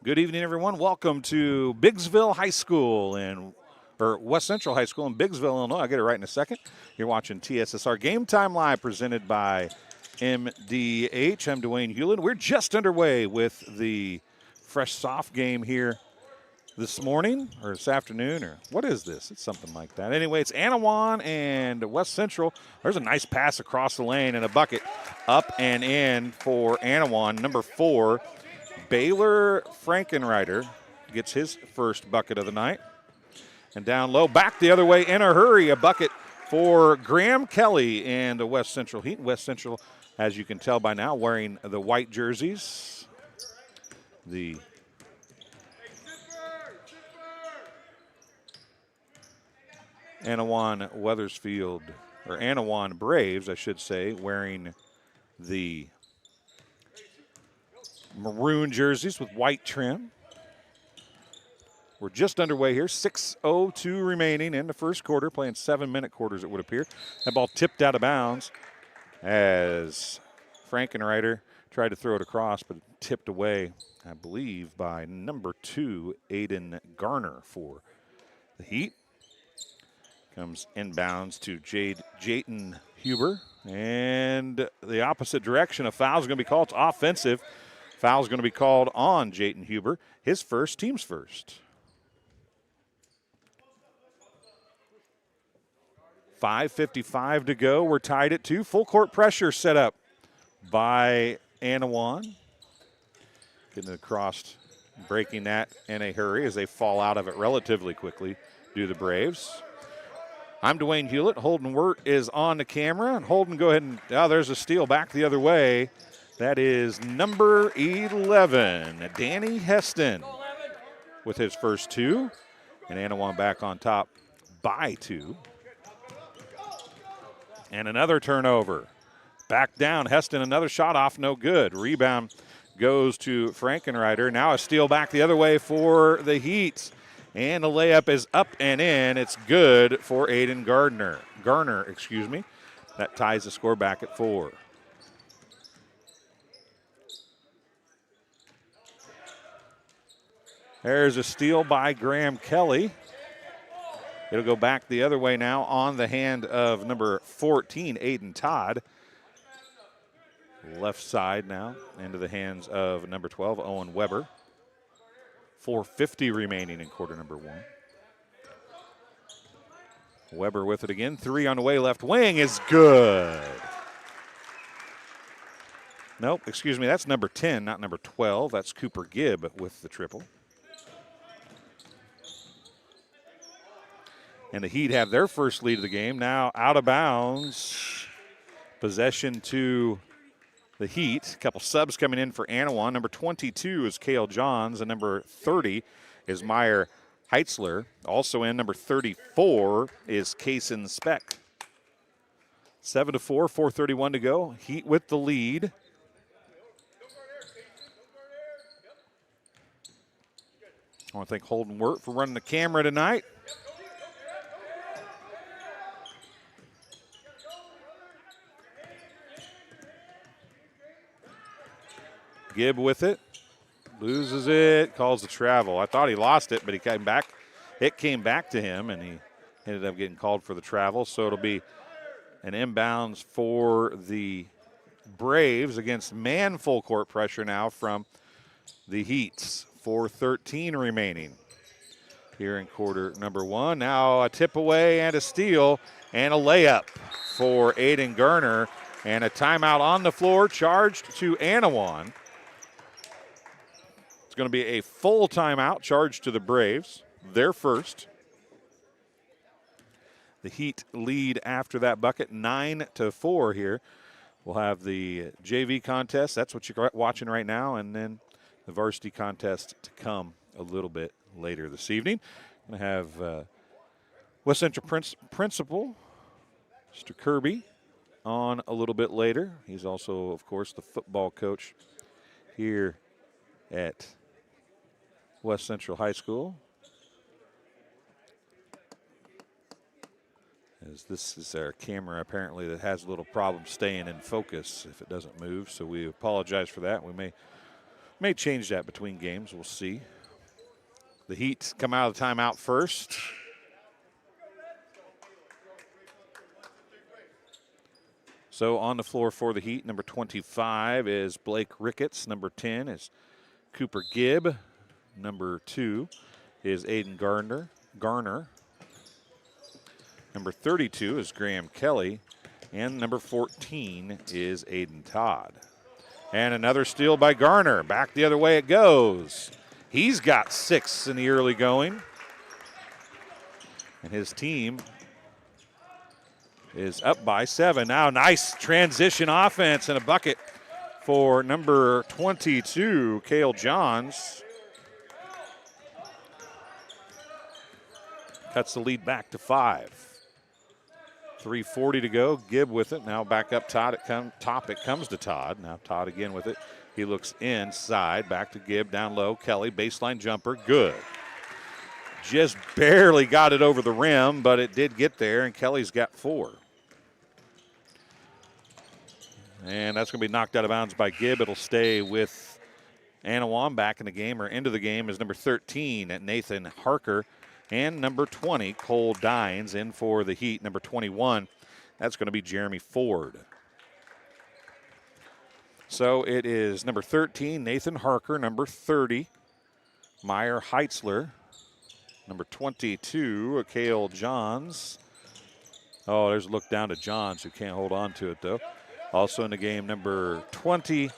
Good evening, everyone. Welcome to Biggsville High School or West Central High School in Biggsville, Illinois. I'll get it right in a second. You're watching TSSR Game Time Live presented by MDH. I'm Dwayne Hulett. We're just underway with the fresh soft game here this morning or this afternoon, or what is this? It's something like that. Anyway, it's Annawan and West Central. There's a nice pass across the lane and a bucket up and in for Annawan. Number 4, Baylor Frankenreiter gets his first bucket of the night. And down low, back the other way in a hurry, a bucket for Graham Kelly and the West Central Heat. West Central, as you can tell by now, wearing the white jerseys. The Annawan Weathersfield, or Annawan Braves, I should say, wearing the maroon jerseys with white trim. We're just underway here. 6:02 remaining in the first quarter, playing 7-minute quarters, it would appear. That ball tipped out of bounds as Frankenreiter tried to throw it across, but tipped away, I believe, by number 2, Aiden Garner for the Heat. Comes inbounds to Jayton Huber. And the opposite direction, a foul is going to be called. It's offensive. Foul is going to be called on Jayton Huber. His first, team's first. 5:55 to go. We're tied at 2. Full court pressure set up by Annawan. Getting it across, breaking that in a hurry as they fall out of it relatively quickly, do the Braves. I'm Dwayne Hulett. Holden Wirt is on the camera. And Holden, go ahead and, there's a steal back the other way. That is number 11, Danny Heston, with his first 2. And Annawan back on top by 2. And another turnover. Back down. Heston, another shot off, no good. Rebound goes to Frankenreiter. Now a steal back the other way for the Heat. And the layup is up and in. It's good for Aiden Garner. That ties the score back at 4. There's a steal by Graham Kelly. It'll go back the other way now on the hand of number 14, Aiden Todd. Left side now into the hands of number 12, Owen Weber. 4:50 remaining in quarter number 1. Weber with it again. 3 on the way, left wing is good. Nope, excuse me, that's number 10, not number 12. That's Cooper Gibb with the triple. And the Heat have their first lead of the game. Now out of bounds. Possession to the Heat. A couple subs coming in for Annawan. Number 22 is Cale Johns, and number 30 is Meyer Heitzler. Also in number 34 is Kaysen Speck. 7-4, 4:31 to go. Heat with the lead. I want to thank Holden Wirt for running the camera tonight. Gibb with it, loses it, calls the travel. I thought he lost it, but he came back. It came back to him, and he ended up getting called for the travel. So it'll be an inbounds for the Braves against man full court pressure now from the Heats. 4:13 remaining here in quarter number 1. Now a tip away and a steal and a layup for Aiden Garner, and a timeout on the floor charged to Annawan. It's going to be a full timeout charged to the Braves, their first. The Heat lead after that bucket, 9-4 here. We'll have the JV contest. That's what you're watching right now, and then the varsity contest to come a little bit later this evening. I'm going to have West Central principal, Mr. Kirby, on a little bit later. He's also, of course, the football coach here at West Central High School. As this is our camera apparently that has a little problem staying in focus if it doesn't move, so we apologize for that. We may May change that between games. We'll see. The Heat come out of the timeout first. So on the floor for the Heat, number 25 is Blake Ricketts. Number 10 is Cooper Gibb. Number 2 is Aiden Garner. Number 32 is Graham Kelly. And number 14 is Aiden Todd. And another steal by Garner. Back the other way it goes. He's got 6 in the early going. And his team is up by 7. Now nice transition offense and a bucket for number 22, Cale Johns. Cuts the lead back to 5. 3:40 to go. Gibb with it. Now back up top. It comes to Todd. Now Todd again with it. He looks inside. Back to Gibb. Down low. Kelly. Baseline jumper. Good. Just barely got it over the rim, but it did get there, and Kelly's got 4. And that's going to be knocked out of bounds by Gibb. It'll stay with Annawan. Back in the game, or into the game, is number 13, Nathan Harker. And number 20, Cole Dines, in for the Heat. Number 21, that's going to be Jeremy Ford. So it is number 13, Nathan Harker. Number 30, Meyer Heitzler. Number 22, Cale Johns. Oh, there's a look down to Johns, who can't hold on to it, though. Also in the game, number 20,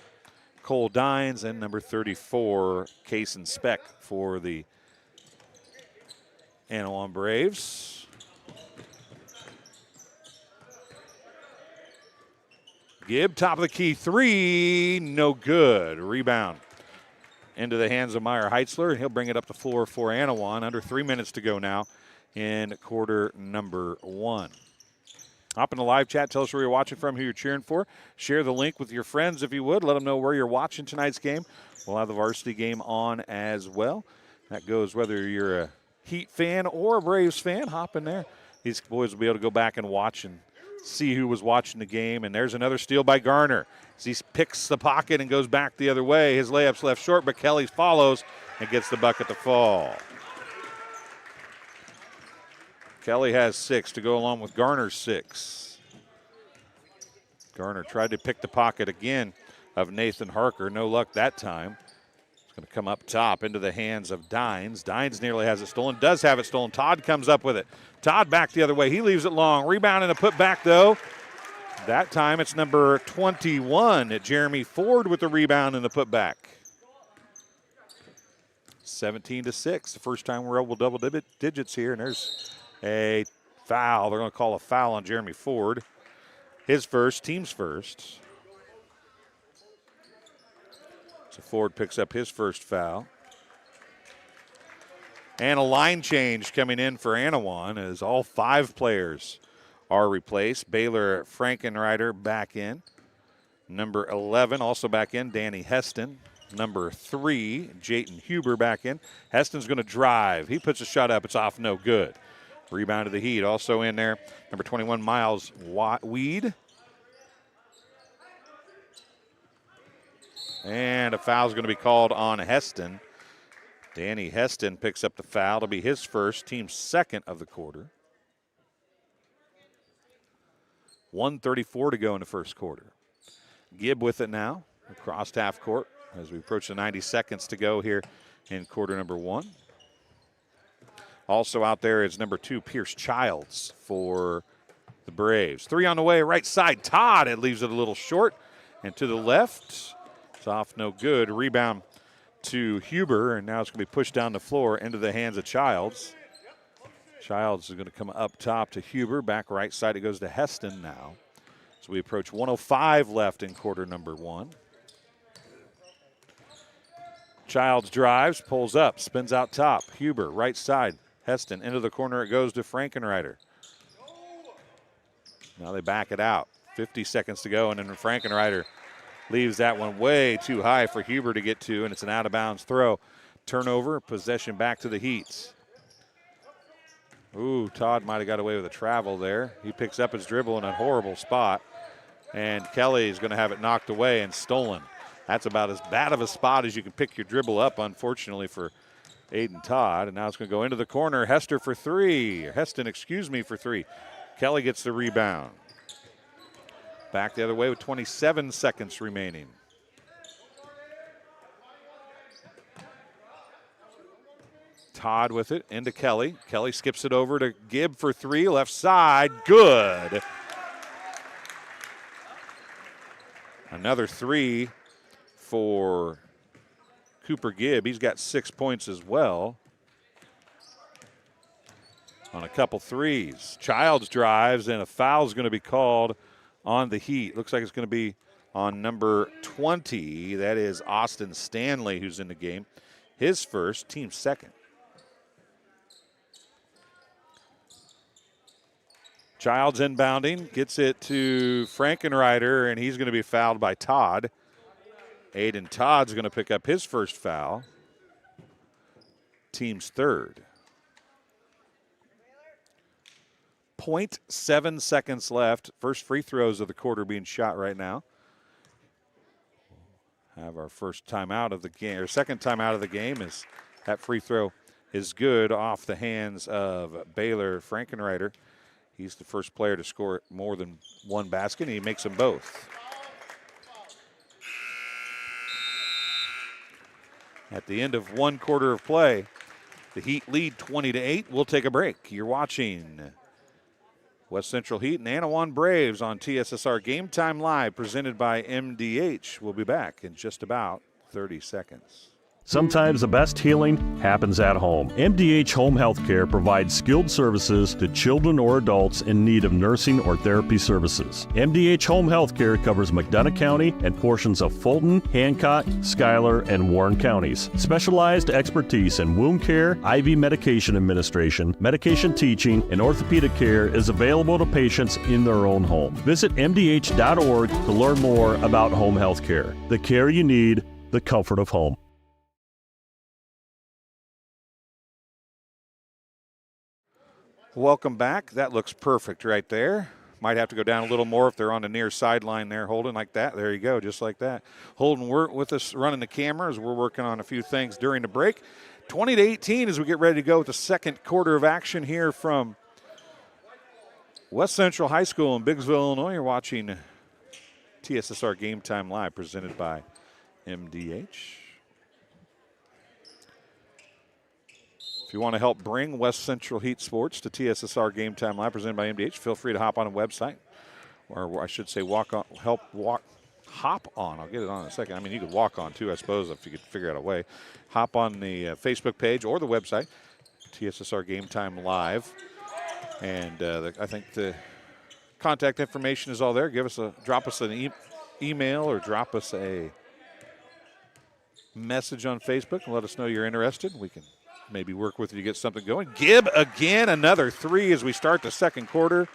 Cole Dines, and number 34, Kaysen Speck for the Annawan Braves. Gibb, top of the key, 3, no good. Rebound into the hands of Meyer Heitzler, and he'll bring it up the floor for Annawan. Under 3 minutes to go now in quarter number 1. Hop in the live chat. Tell us where you're watching from, who you're cheering for. Share the link with your friends if you would. Let them know where you're watching tonight's game. We'll have the varsity game on as well. That goes whether you're a Heat fan or a Braves fan. Hop in there. These boys will be able to go back and watch and see who was watching the game. And there's another steal by Garner as he picks the pocket and goes back the other way. His layup's left short, but Kelly follows and gets the bucket to fall. Kelly has 6 to go along with Garner's 6. Garner tried to pick the pocket again of Nathan Harker. No luck that time. It's going to come up top into the hands of Dines. Dines nearly has it stolen. Does have it stolen. Todd comes up with it. Todd back the other way. He leaves it long. Rebound and a putback, though. That time it's number 21, Jeremy Ford, with the rebound and the putback. 17-6. The first time we're able to double digits here, and there's a foul. They're going to call a foul on Jeremy Ford. His first, team's first. So Ford picks up his first foul. And a line change coming in for Annawan as all 5 players are replaced. Baylor Frankenreiter back in. Number 11 also back in, Danny Heston. Number 3, Jayton Huber back in. Heston's going to drive. He puts a shot up. It's off, no good. Rebound to the Heat. Also in there, number 21, Miles Weed. And a foul's going to be called on Heston. Danny Heston picks up the foul. It'll be his first, team's second of the quarter. 1:34 to go in the first quarter. Gibb with it now, across half court as we approach the 90 seconds to go here in quarter number 1. Also out there is number 2, Pierce Childs for the Braves. 3 on the way, right side. Todd, it leaves it a little short. And to the left, it's off, no good. Rebound to Huber, and now it's going to be pushed down the floor into the hands of Childs. Childs is going to come up top to Huber. Back right side, it goes to Heston now. So we approach 1:05 left in quarter number 1. Childs drives, pulls up, spins out top. Huber, right side. Heston, into the corner it goes to Frankenreiter. Now they back it out. 50 seconds to go, and then Frankenreiter leaves that one way too high for Huber to get to, and it's an out-of-bounds throw. Turnover, possession back to the Heats. Ooh, Todd might have got away with a travel there. He picks up his dribble in a horrible spot, and Kelly is going to have it knocked away and stolen. That's about as bad of a spot as you can pick your dribble up, unfortunately, for Aiden Todd. And now it's going to go into the corner. Heston, for three. Kelly gets the rebound. Back the other way with 27 seconds remaining. Todd with it into Kelly. Kelly skips it over to Gibb for three. Left side. Good. Another three for Cooper Gibb. He's got 6 points as well on a couple threes. Childs drives, and a foul is going to be called on the Heat. Looks like it's going to be on number 20. That is Austin Stanley, who's in the game. His first, team second. Childs inbounding, gets it to Frankenreiter, and he's going to be fouled by Todd. Aiden Todd's going to pick up his first foul. Team's third. 0.7 seconds left. First free throws of the quarter being shot right now. Have our first timeout of the game, or second timeout of the game, is that free throw is good off the hands of Baylor Frankenreiter. He's the first player to score more than one basket, and he makes them both. At the end of one quarter of play, the Heat lead 20-8. We'll take a break. You're watching West Central Heat and Annawan Braves on TSSR Game Time Live, presented by MDH. We'll be back in just about 30 seconds. Sometimes the best healing happens at home. MDH Home Health Care provides skilled services to children or adults in need of nursing or therapy services. MDH Home Health Care covers McDonough County and portions of Fulton, Hancock, Schuyler, and Warren counties. Specialized expertise in wound care, IV medication administration, medication teaching, and orthopedic care is available to patients in their own home. Visit MDH.org to learn more about home health care. The care you need, the comfort of home. Welcome back. That looks perfect right there. Might have to go down a little more if they're on the near sideline there, Holden, like that. There you go, just like that. Holden, work with us running the camera as we're working on a few things during the break. 20-18 as we get ready to go with the second quarter of action here from West Central High School in Biggsville, Illinois. You're watching TSSR Game Time Live, presented by MDH. If you want to help bring West Central Heat sports to TSSR Game Time Live, presented by MDH, feel free to hop on a website, or I should say hop on. I'll get it on in a second. I mean, you could walk on too, I suppose, if you could figure out a way. Hop on the Facebook page or the website, TSSR Game Time Live, and I think the contact information is all there. Drop us an email or drop us a message on Facebook and let us know you're interested. We can maybe work with you to get something going. Gibb again, another three as we start the second quarter.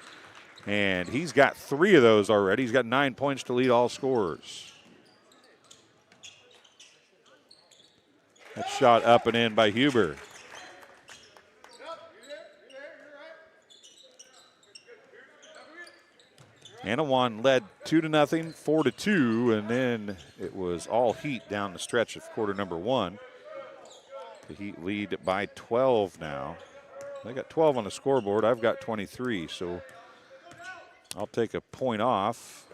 And he's got 3 of those already. He's got 9 points to lead all scorers. That shot up and in by Huber. Annawan led 2-0, 4-2, and then it was all Heat down the stretch of quarter number 1. The Heat lead by 12 now. They got 12 on the scoreboard. I've got 23, so I'll take a point off.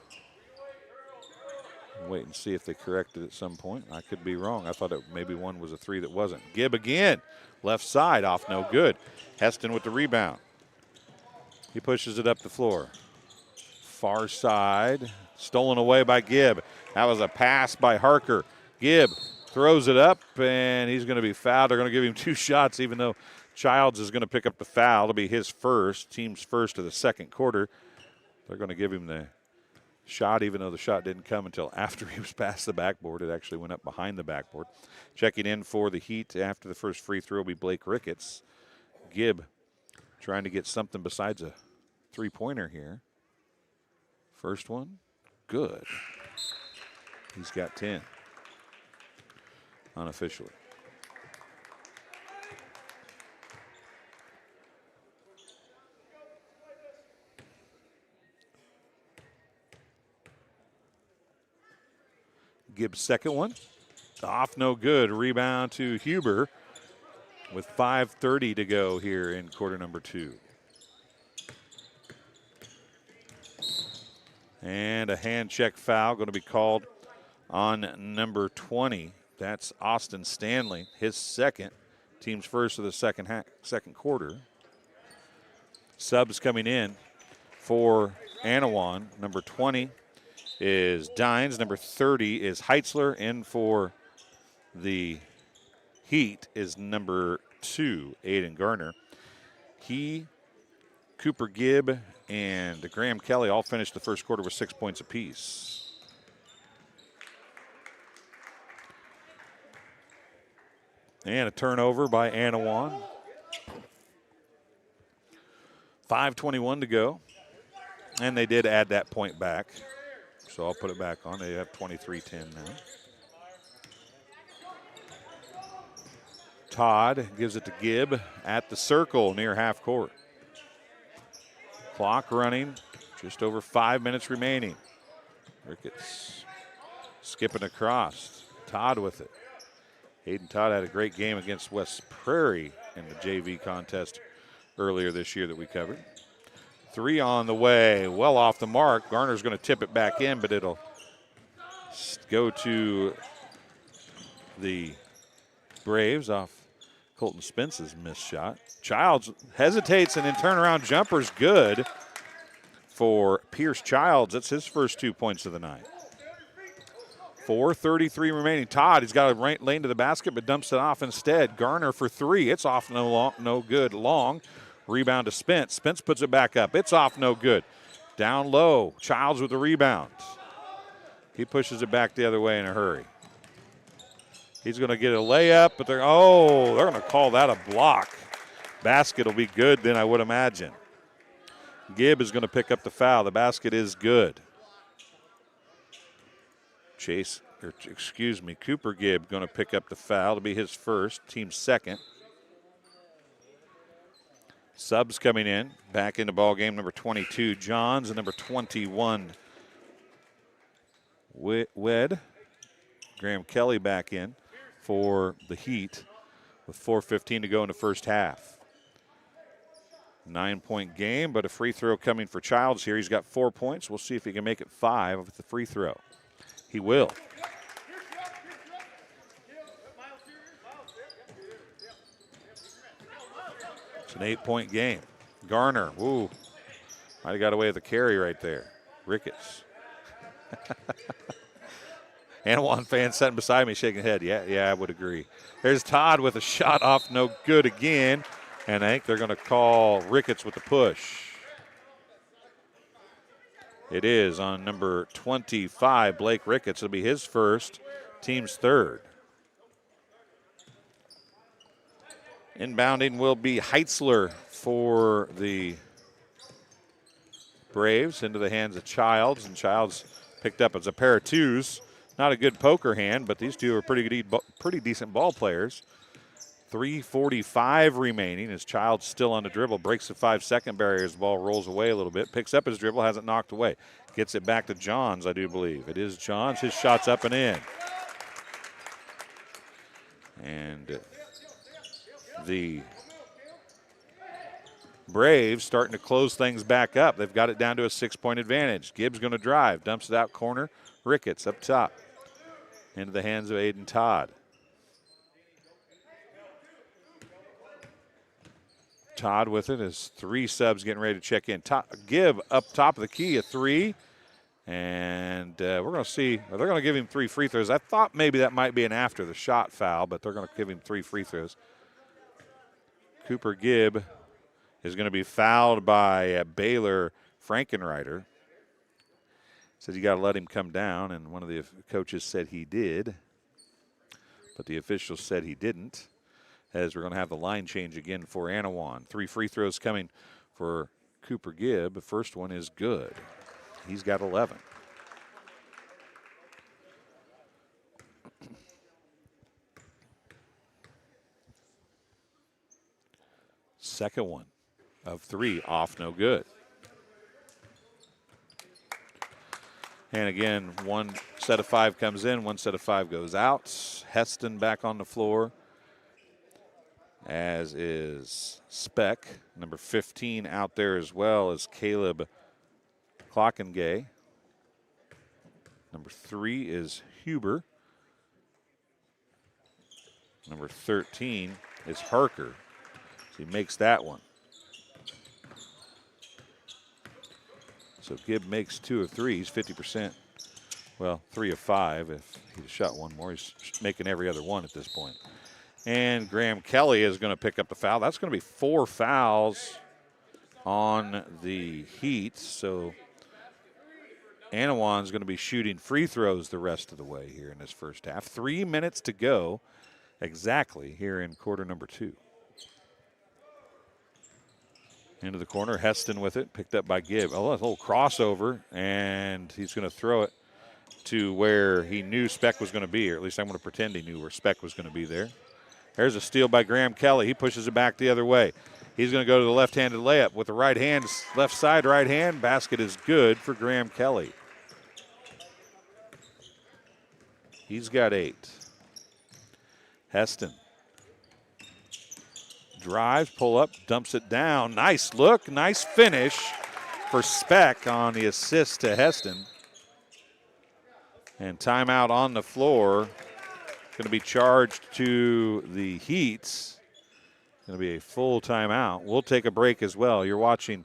Wait and see if they correct it at some point. I could be wrong. I thought maybe one was a 3 that wasn't. Gibb again. Left side off, no good. Heston with the rebound. He pushes it up the floor. Far side. Stolen away by Gibb. That was a pass by Harker. Gibb throws it up, and he's going to be fouled. They're going to give him 2 shots, even though Childs is going to pick up the foul. It'll be his first, team's first of the second quarter. They're going to give him the shot, even though the shot didn't come until after he was past the backboard. It actually went up behind the backboard. Checking in for the Heat after the first free throw will be Blake Ricketts. Gibb trying to get something besides a three-pointer here. First one, good. He's got 10. Unofficially. Gibbs' second one. Off, no good. Rebound to Huber with 5:30 to go here in quarter number 2. And a hand check foul going to be called on number 20. That's Austin Stanley, his second. Team's first of the second quarter. Subs coming in for Annawan. Number 20 is Dines. Number 30 is Heitzler. In for the Heat is number 2, Aiden Garner. Cooper Gibb, and Graham Kelly all finished the first quarter with 6 points apiece. And a turnover by Annawan. 5:21 to go. And they did add that point back. So I'll put it back on. They have 23-10 now. Todd gives it to Gibb at the circle near half court. Clock running, just over 5 minutes remaining. Ricketts skipping across. Todd with it. Hayden Todd had a great game against West Prairie in the JV contest earlier this year that we covered. 3 on the way, well off the mark. Garner's going to tip it back in, but it'll go to the Braves off Colton Spence's missed shot. Childs hesitates, and then turnaround jumper's good for Pierce Childs. That's his first 2 points of the night. 4:33 remaining. Todd, he's got a right lane to the basket, but dumps it off instead. Garner for 3. It's off, no good. Long. Rebound to Spence. Spence puts it back up. It's off, no good. Down low. Childs with the rebound. He pushes it back the other way in a hurry. He's going to get a layup, but they're going to call that a block. Basket will be good then, I would imagine. Gibb is going to pick up the foul. The basket is good. Cooper Gibb going to pick up the foul to be his first, team's second. Subs coming in, back into ball game, number 22, Johns, and number 21, Wed. Graham Kelly back in for the Heat with 4:15 to go in the first half. 9-point game, but a free throw coming for Childs here. He's got 4 points. We'll see if he can make it 5 with the free throw. He will. It's an 8-point game. Garner, might have got away with the carry right there. Ricketts. Annawan fan sitting beside me shaking head. Yeah, I would agree. There's Todd with a shot off, no good again. And I think they're going to call Ricketts with the push. It is on number 25, Blake Ricketts. It'll be his first, team's third. Inbounding will be Heitzler for the Braves into the hands of Childs. And Childs picked up as a pair of twos. Not a good poker hand, but these two are pretty decent ball players. 3:45 remaining as Childs still on the dribble. Breaks the 5-second barrier as the ball rolls away a little bit. Picks up his dribble, has it knocked away. Gets it back to Johns, I do believe. It is Johns. His shot's up and in. And the Braves starting to close things back up. They've got it down to a 6-point advantage. Gibbs going to drive. Dumps it out corner. Ricketts up top. Into the hands of Aiden Todd. Todd with it as 3 subs getting ready to check in. Gibb up top of the key, a 3. And we're going to see. They're going to give him 3 free throws. I thought maybe that might be an after the shot foul, but they're going to give him 3 free throws. Cooper Gibb is going to be fouled by Baylor Frankenreiter. Says you got to let him come down, and one of the coaches said he did, but the officials said he didn't, as we're going to have the line change again for Annawan. 3 free throws coming for Cooper Gibb. The first one is good. He's got 11. Second one of 3 off, no good. And again, one set of 5 comes in, 1 set of 5 goes out. Heston back on the floor, as is Speck. Number 15 out there as well as Caleb Clockengay. Number 3 is Huber. Number 13 is Harker. So he makes that one. So Gibb makes 2 of 3. He's 50%. Well, 3 of 5. If he'd shot one more, he's making every other one at this point. And Graham Kelly is going to pick up the foul. That's going to be 4 fouls on the Heat. So Annawan's going to be shooting free throws the rest of the way here in this first half. 3 minutes to go exactly here in quarter number 2. Into the corner, Heston with it, picked up by Gibb. Oh, a little crossover, and he's going to throw it to where he knew Speck was going to be, or at least I'm going to pretend he knew where Speck was going to be there. There's a steal by Graham Kelly. He pushes it back the other way. He's going to go to the left-handed layup with the right hand, left side, right hand. Basket is good for Graham Kelly. He's got 8. Heston drives, pull up, dumps it down. Nice look, nice finish for Speck on the assist to Heston. And timeout on the floor. Going to be charged to the Heat. Going to be a full timeout. We'll take a break as well. You're watching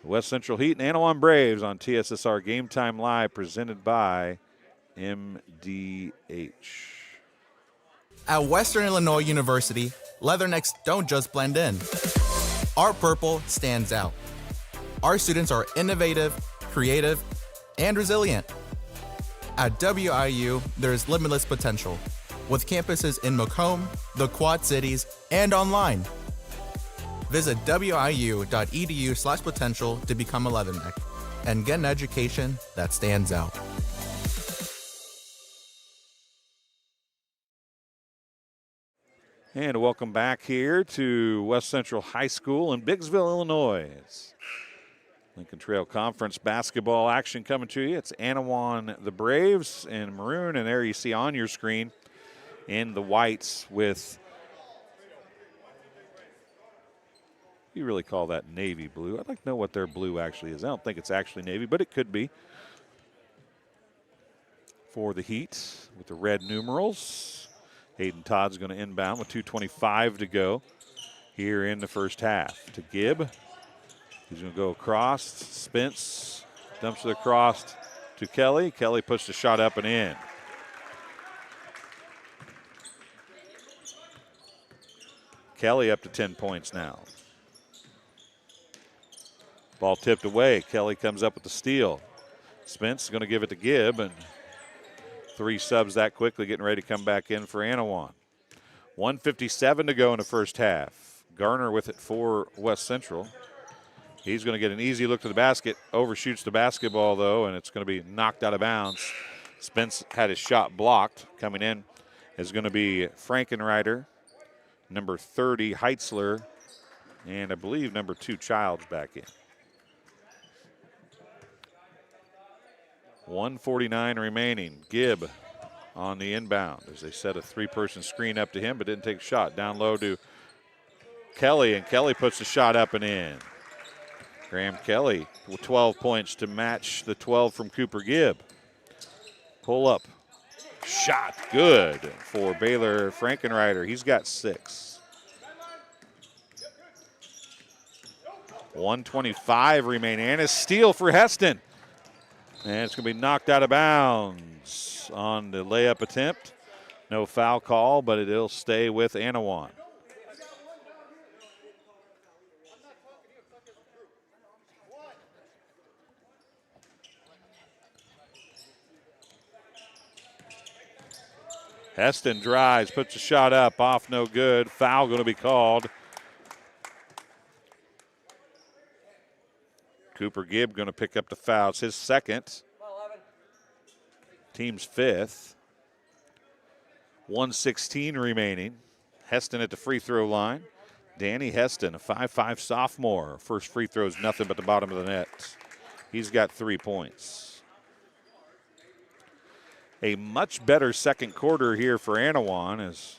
West Central Heat and Annawan Braves on TSSR Game Time Live, presented by MDH. At Western Illinois University, Leathernecks don't just blend in. Our purple stands out. Our students are innovative, creative, and resilient. At WIU, there's limitless potential, with campuses in Macomb, the Quad Cities, and online. Visit wiu.edu/potential to become a Leatherneck and get an education that stands out. And welcome back here to West Central High School in Biggsville, Illinois. It's Lincoln Trail Conference basketball action coming to you. It's Annawan the Braves in maroon, and there you see on your screen in the whites with, you really call that navy blue. I'd like to know what their blue actually is. I don't think it's actually navy, but it could be. For the Heat with the red numerals. Hayden Todd's going to inbound with 2:25 to go here in the first half. To Gibb. He's going to go across. Spence dumps it across to Kelly. Kelly puts the shot up and in. Kelly up to 10 points now. Ball tipped away. Kelly comes up with the steal. Spence is going to give it to Gibb, and 3 subs that quickly, getting ready to come back in for Annawan. 1:57 to go in the first half. Garner with it for West Central. He's going to get an easy look to the basket. Overshoots the basketball, though, and it's going to be knocked out of bounds. Spence had his shot blocked. Coming in is going to be Frankenreiter, number 30, Heitzler, and I believe number 2, Childs back in. 1:49 remaining. Gibb on the inbound as they set a 3-person screen up to him, but didn't take a shot. Down low to Kelly, and Kelly puts the shot up and in. Graham Kelly with 12 points to match the 12 from Cooper Gibb. Pull up. Shot good for Baylor Frankenreiter. He's got 6. 1:25 remaining. And a steal for Heston. And it's going to be knocked out of bounds on the layup attempt. No foul call, but it'll stay with Annawan. Heston drives, puts a shot up, off no good. Foul going to be called. Cooper Gibb going to pick up the foul. It's his second. Team's 5th. 1:16 remaining. Heston at the free throw line. Danny Heston, a 5'5" sophomore. First free throw is nothing but the bottom of the net. He's got 3 points. a much better second quarter here for Annawan as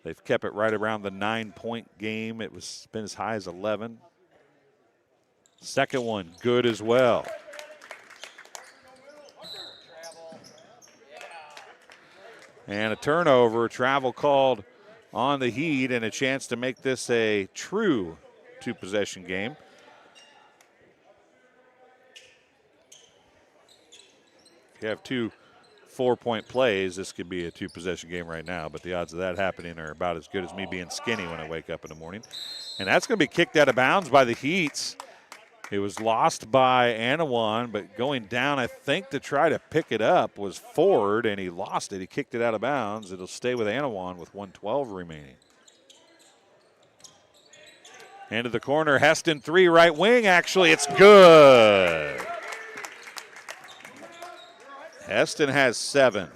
they've kept it right around the 9-point game. It was been as high as 11. Second one, good as well. And a turnover, travel called on the Heat, and a chance to make this a true two-possession game. If you have two 4-point plays, this could be a two-possession game right now, but the odds of that happening are about as good as me being skinny when I wake up in the morning. And that's going to be kicked out of bounds by the Heats. It was lost by Annawan, but going down, I think, to try to pick it up was Ford, and he lost it. He kicked it out of bounds. It'll stay with Annawan with 1:12 remaining. Into the corner, Heston, 3 right wing. Actually, it's good. Heston has 7.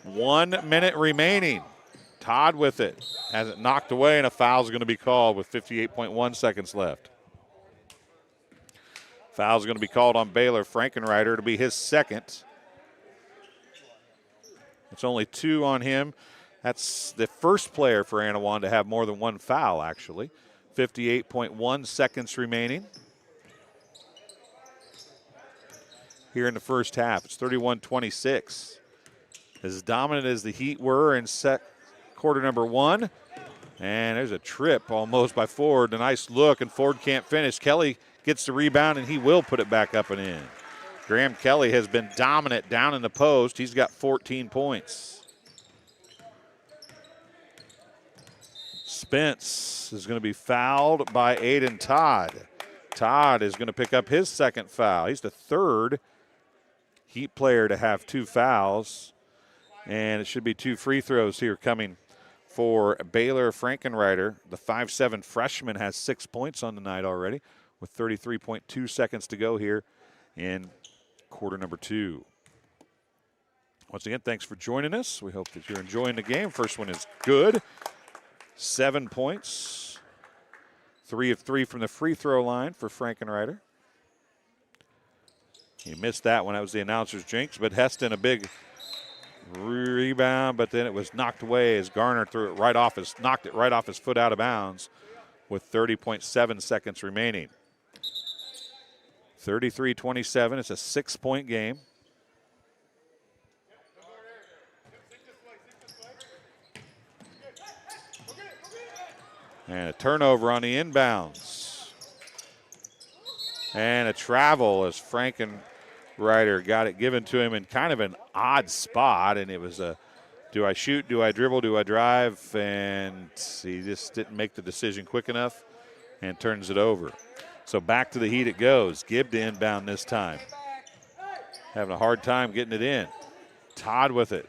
1 minute remaining. Todd with it. Has it knocked away, and a foul's going to be called with 58.1 seconds left. Foul's going to be called on Baylor Frankenreiter to be his second. It's only 2 on him. That's the first player for Annawan to have more than 1 foul, actually. 58.1 seconds remaining. Here in the first half, it's 31-26. As dominant as the Heat were in quarter number 1. And there's a trip almost by Ford. A nice look, and Ford can't finish. Kelly gets the rebound, and he will put it back up and in. Graham Kelly has been dominant down in the post. He's got 14 points. Spence is going to be fouled by Aiden Todd. Todd is going to pick up his second foul. He's the third Heat player to have 2 fouls. And it should be 2 free throws here coming for Baylor Frankenreiter. The 5'7" freshman has 6 points on the night already with 33.2 seconds to go here in quarter number 2. Once again, thanks for joining us. We hope that you're enjoying the game. First one is good. 7 points. 3 of 3 from the free throw line for Frankenreiter. He missed that one. That was the announcer's jinx, but Heston, a big rebound, but then it was knocked away as Garner threw it knocked it right off his foot out of bounds with 30.7 seconds remaining. 33-27. It's a 6-point game. And a turnover on the inbounds. And a travel as Frankenreiter got it given to him in kind of an odd spot, and it was a do I shoot, do I dribble, do I drive, and he just didn't make the decision quick enough and turns it over. So back to the Heat it goes. Gibb to inbound this time. Having a hard time getting it in. Todd with it.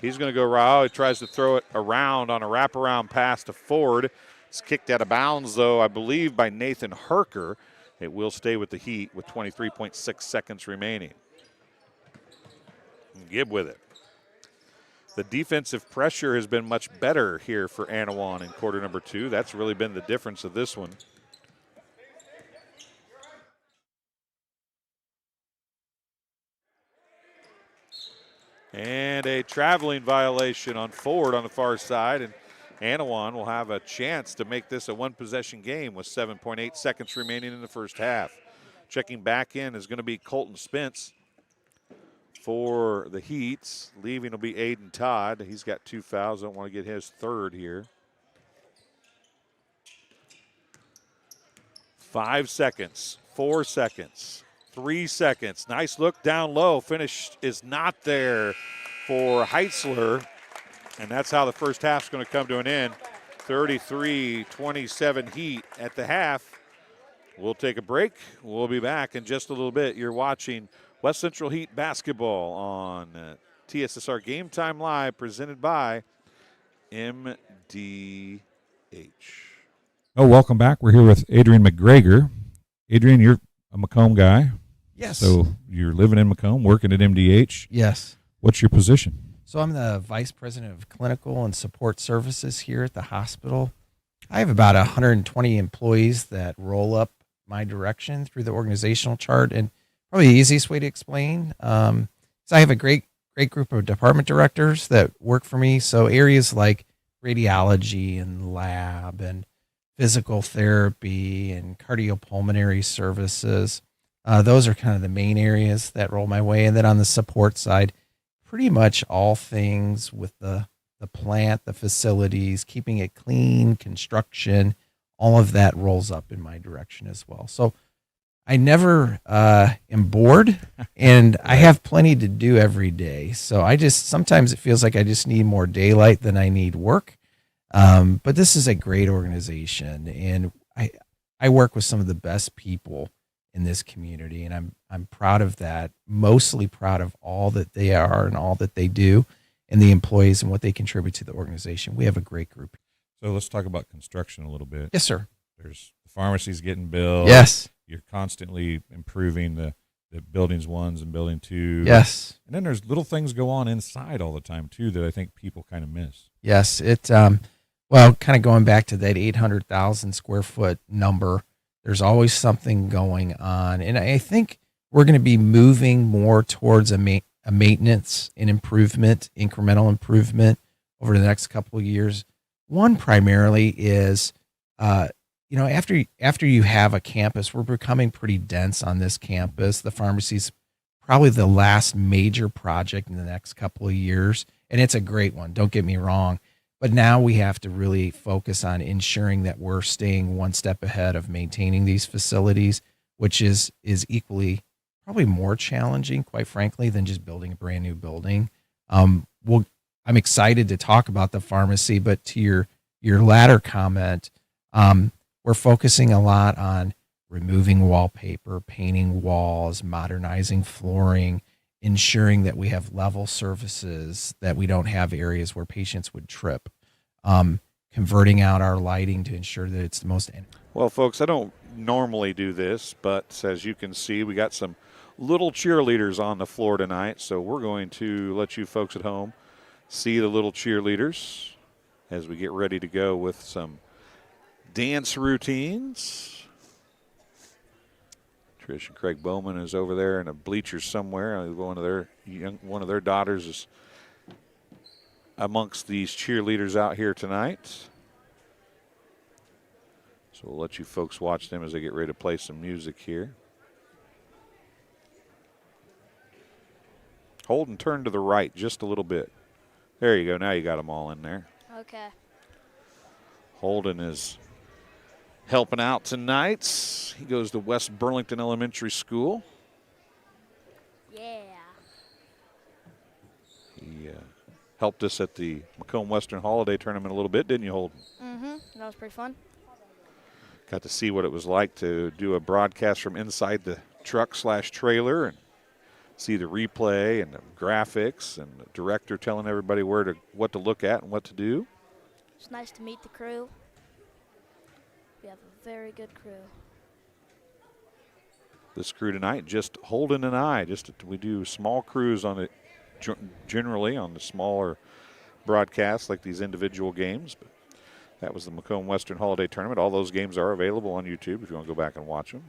He's going to go raw. He tries to throw it around on a wraparound pass to Ford. It's kicked out of bounds, though, I believe, by Nathan Herker. It will stay with the Heat with 23.6 seconds remaining. Gibb with it. The defensive pressure has been much better here for Annawan in quarter number 2. That's really been the difference of this one. And a traveling violation on Ford on the far side, and Annawan will have a chance to make this a one-possession game with 7.8 seconds remaining in the first half. Checking back in is going to be Colton Spence for the Heats. Leaving will be Aiden Todd. He's got 2 fouls. Don't want to get his third here. 5 seconds, 4 seconds, 3 seconds. Nice look down low. Finish is not there for Heitzler. And that's how the first half's going to come to an end. 33-27 Heat at the half. We'll take a break. We'll be back in just a little bit. You're watching West Central Heat basketball on TSSR Game Time Live, presented by MDH. Oh, welcome back. We're here with Adrian McGregor. Adrian, you're a Macomb guy. Yes. So you're living in Macomb, working at MDH. Yes. What's your position? So I'm the Vice President of Clinical and Support Services here at the hospital. I have about 120 employees that roll up my direction through the organizational chart, and Probably the easiest way to explain. So I have a great group of department directors that work for me. So areas like radiology and lab and physical therapy and cardiopulmonary services, those are kind of the main areas that roll my way. And then on the support side, pretty much all things with the plant, the facilities, keeping it clean, construction, all of that rolls up in my direction as well. So I never am bored, and I have plenty to do every day. So sometimes it feels like I just need more daylight than I need work. But this is a great organization, and I work with some of the best people in this community, and I'm proud of that. Mostly proud of all that they are and all that they do, and the employees and what they contribute to the organization. We have a great group. So let's talk about construction a little bit. Yes, sir. There's the pharmacies getting built. Yes. You're constantly improving the buildings 1s and building 2. Yes. And then there's little things go on inside all the time too that I think people kind of miss. Yes. Well, kind of going back to that 800,000 square foot number, there's always something going on. And I think we're going to be moving more towards a maintenance and improvement, incremental improvement over the next couple of years. One primarily is, after you have a campus, we're becoming pretty dense on this campus. The pharmacy's probably the last major project in the next couple of years, and it's a great one. Don't get me wrong. But now we have to really focus on ensuring that we're staying one step ahead of maintaining these facilities, which is equally probably more challenging, quite frankly, than just building a brand new building. I'm excited to talk about the pharmacy, but to your latter comment, we're focusing a lot on removing wallpaper, painting walls, modernizing flooring, ensuring that we have level surfaces, that we don't have areas where patients would trip, converting out our lighting to ensure that it's the most. Well, folks, I don't normally do this, but as you can see, we got some little cheerleaders on the floor tonight, so we're going to let you folks at home see the little cheerleaders as we get ready to go with some dance routines. Trish and Craig Bowman is over there in a bleacher somewhere. One of their daughters is amongst these cheerleaders out here tonight. So we'll let you folks watch them as they get ready to play some music here. Hold and turn to the right just a little bit. There you go. Now you got them all in there. Okay. Holden is helping out tonight. He goes to West Burlington Elementary School. Yeah. He helped us at the Macomb Western Holiday Tournament a little bit, didn't you, Holden? Mm-hmm. That was pretty fun. Got to see what it was like to do a broadcast from inside the truck/trailer and see the replay and the graphics and the director telling everybody what to look at and what to do. It's nice to meet the crew. We have a very good crew. This crew tonight, just Holden and I. We do small crews on it, generally on the smaller broadcasts like these individual games. But that was the Macomb Western Holiday Tournament. All those games are available on YouTube if you want to go back and watch them.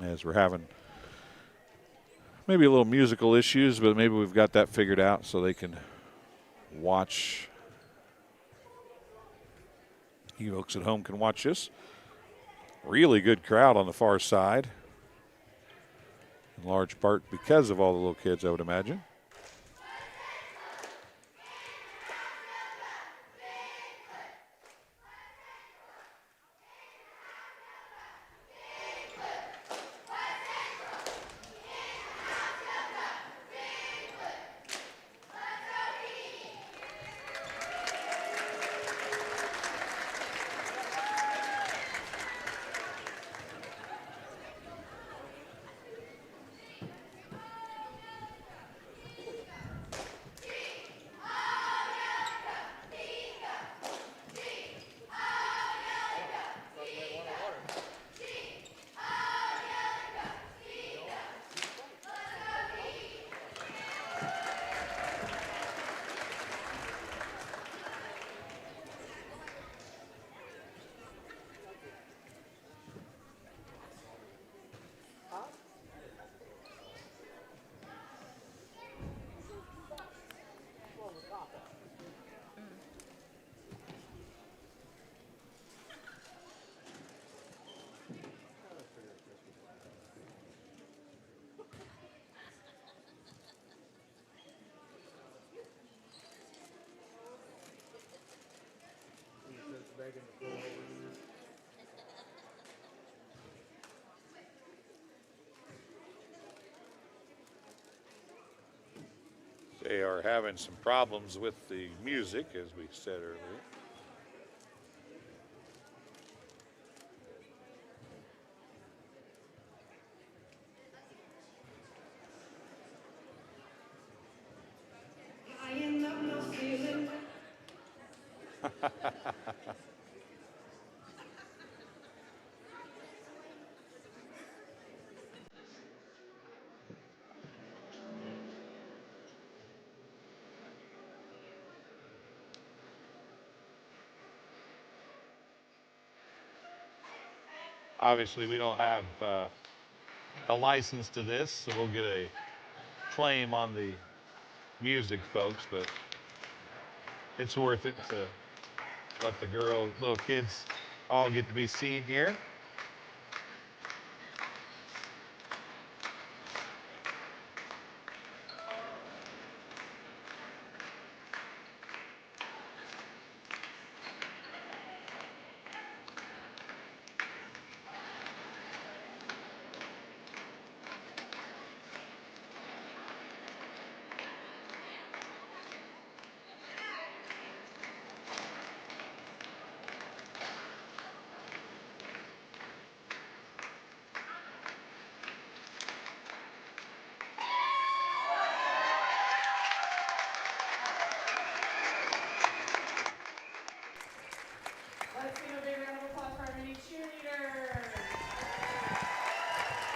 As we're having maybe a little musical issues, but maybe we've got that figured out so they can watch. You folks at home can watch this. Really good crowd on the far side. In large part because of all the little kids, I would imagine. They are having some problems with the music, as we said earlier. Obviously, we don't have a license to this, so we'll get a claim on the music, folks, but it's worth it to let the little kids all get to be seen here.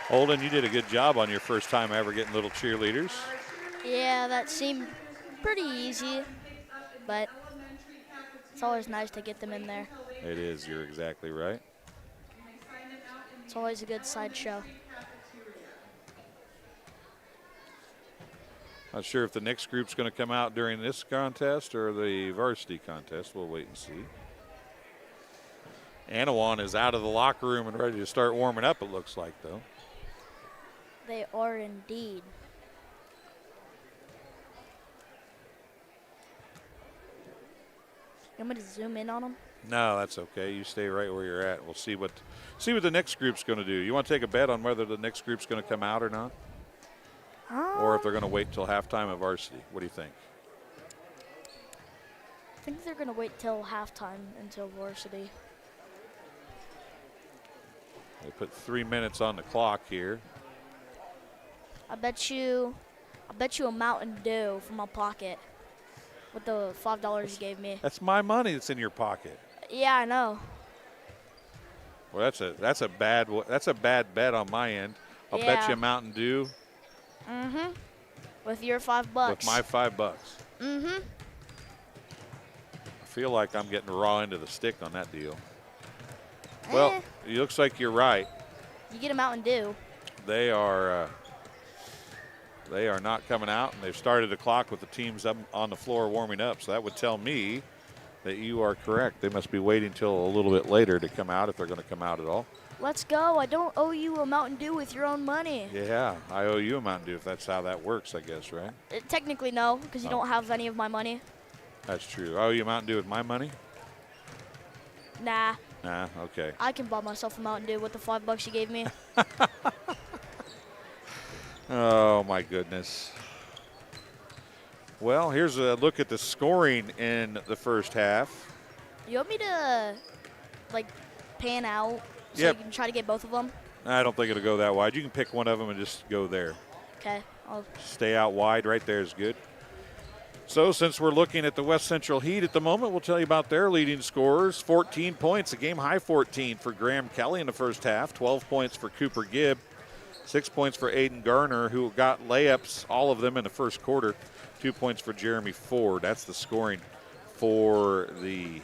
Olden, you did a good job on your first time ever getting little cheerleaders. Yeah, that seemed pretty easy, but it's always nice to get them in there. It is, you're exactly right. It's always a good sideshow. Not sure if the next group's going to come out during this contest or the varsity contest. We'll wait and see. Annawan is out of the locker room and ready to start warming up, it looks like, though. They are indeed. You want me to zoom in on them? No, that's okay. You stay right where you're at. We'll see what the next group's going to do. You want to take a bet on whether the next group's going to come out or not? Or if they're going to wait till halftime of varsity. What do you think? I think they're going to wait till halftime until varsity. They put 3 minutes on the clock here. I bet you a Mountain Dew from my pocket with the $5 you gave me. That's my money that's in your pocket. Yeah, I know. Well, that's a bad bet on my end. I'll bet you a Mountain Dew. Mm-hmm. With your $5. With my $5. Mm-hmm. I feel like I'm getting raw into the stick on that deal. Well, it looks like you're right. You get a Mountain Dew. They are not coming out, and they've started the clock with the teams up on the floor warming up. So that would tell me that you are correct. They must be waiting till a little bit later to come out if they're going to come out at all. Let's go. I don't owe you a Mountain Dew with your own money. Yeah, I owe you a Mountain Dew if that's how that works, I guess, right? Technically, no, because you don't have any of my money. That's true. I owe you a Mountain Dew with my money? Nah. Nah, okay. I can buy myself a Mountain Dew with the $5 you gave me. Oh, my goodness. Well, here's a look at the scoring in the first half. You want me to, pan out so you can try to get both of them? I don't think it'll go that wide. You can pick one of them and just go there. Okay. Stay out wide. Right there is good. So since we're looking at the West Central Heat at the moment, we'll tell you about their leading scorers. 14 points, a game-high 14 for Graham Kelly in the first half. 12 points for Cooper Gibb. 6 points for Aiden Garner, who got layups, all of them in the first quarter. 2 points for Jeremy Ford. That's the scoring for the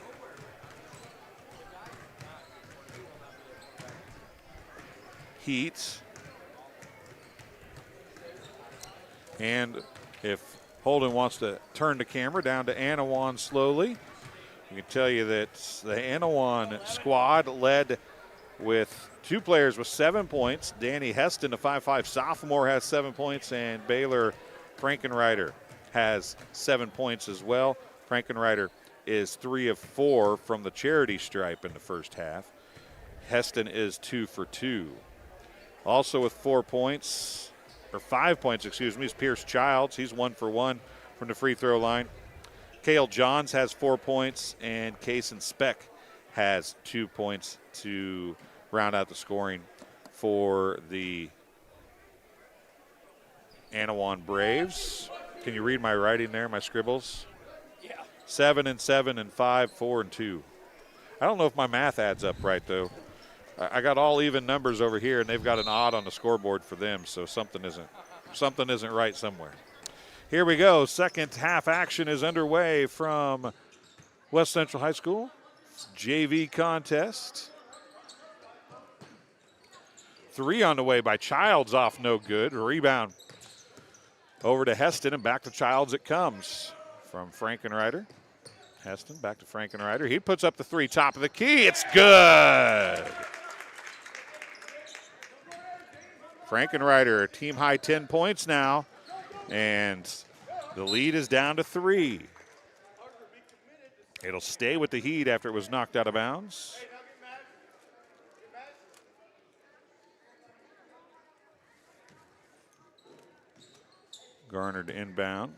Heat. And if Holden wants to turn the camera down to Annawan slowly, I can tell you that the Annawan squad led with 2 players with 7 points. Danny Heston, a 5'5" sophomore, has 7 points, and Baylor Frankenreiter has 7 points as well. Frankenreiter is 3 of 4 from the charity stripe in the first half. Heston is 2 for 2. Also with 4 points, or 5 points, excuse me, is Pierce Childs. He's 1 for 1 from the free throw line. Cale Johns has 4 points, and Kaysen Speck has 2 points to round out the scoring for the Annawan Braves. Can you read my writing there, my scribbles? Yeah. 7 and 7 and 5, 4 and 2. I don't know if my math adds up right, though. I got all even numbers over here, and they've got an odd on the scoreboard for them, so something isn't right somewhere. Here we go. Second half action is underway from West Central High School. JV contest. 3 on the way by Childs, off no good. Rebound over to Heston, and back to Childs it comes from Frankenreiter. Heston back to Frankenreiter. He puts up the 3, top of the key. It's good. Frankenreiter, team high 10 points now, and the lead is down to 3. It'll stay with the Heat after it was knocked out of bounds. Garner to inbound.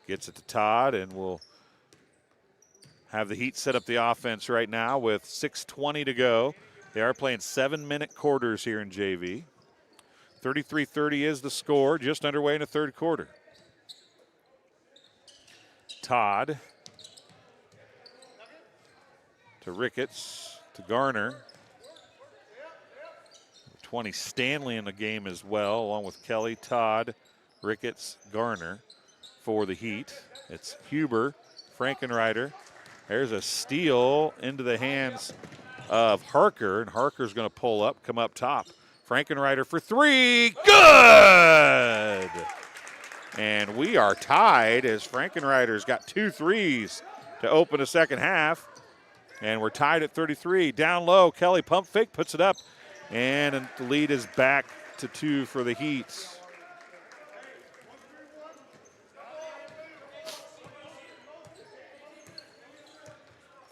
Gets it to Todd, and will have the Heat set up the offense right now with 6:20 to go. They are playing 7-minute quarters here in JV. 33-30 is the score, just underway in the third quarter. Todd to Ricketts to Garner. 20 Stanley in the game as well, along with Kelly, Todd, Ricketts, Garner for the Heat. It's Huber, Frankenreiter. There's a steal into the hands of Harker, and Harker's going to pull up, come up top. Frankenreiter for 3, good! And we are tied as Frankenreiter's got 2 threes to open the second half. And we're tied at 33. Down low, Kelly pump fake, puts it up, and the lead is back to 2 for the Heat.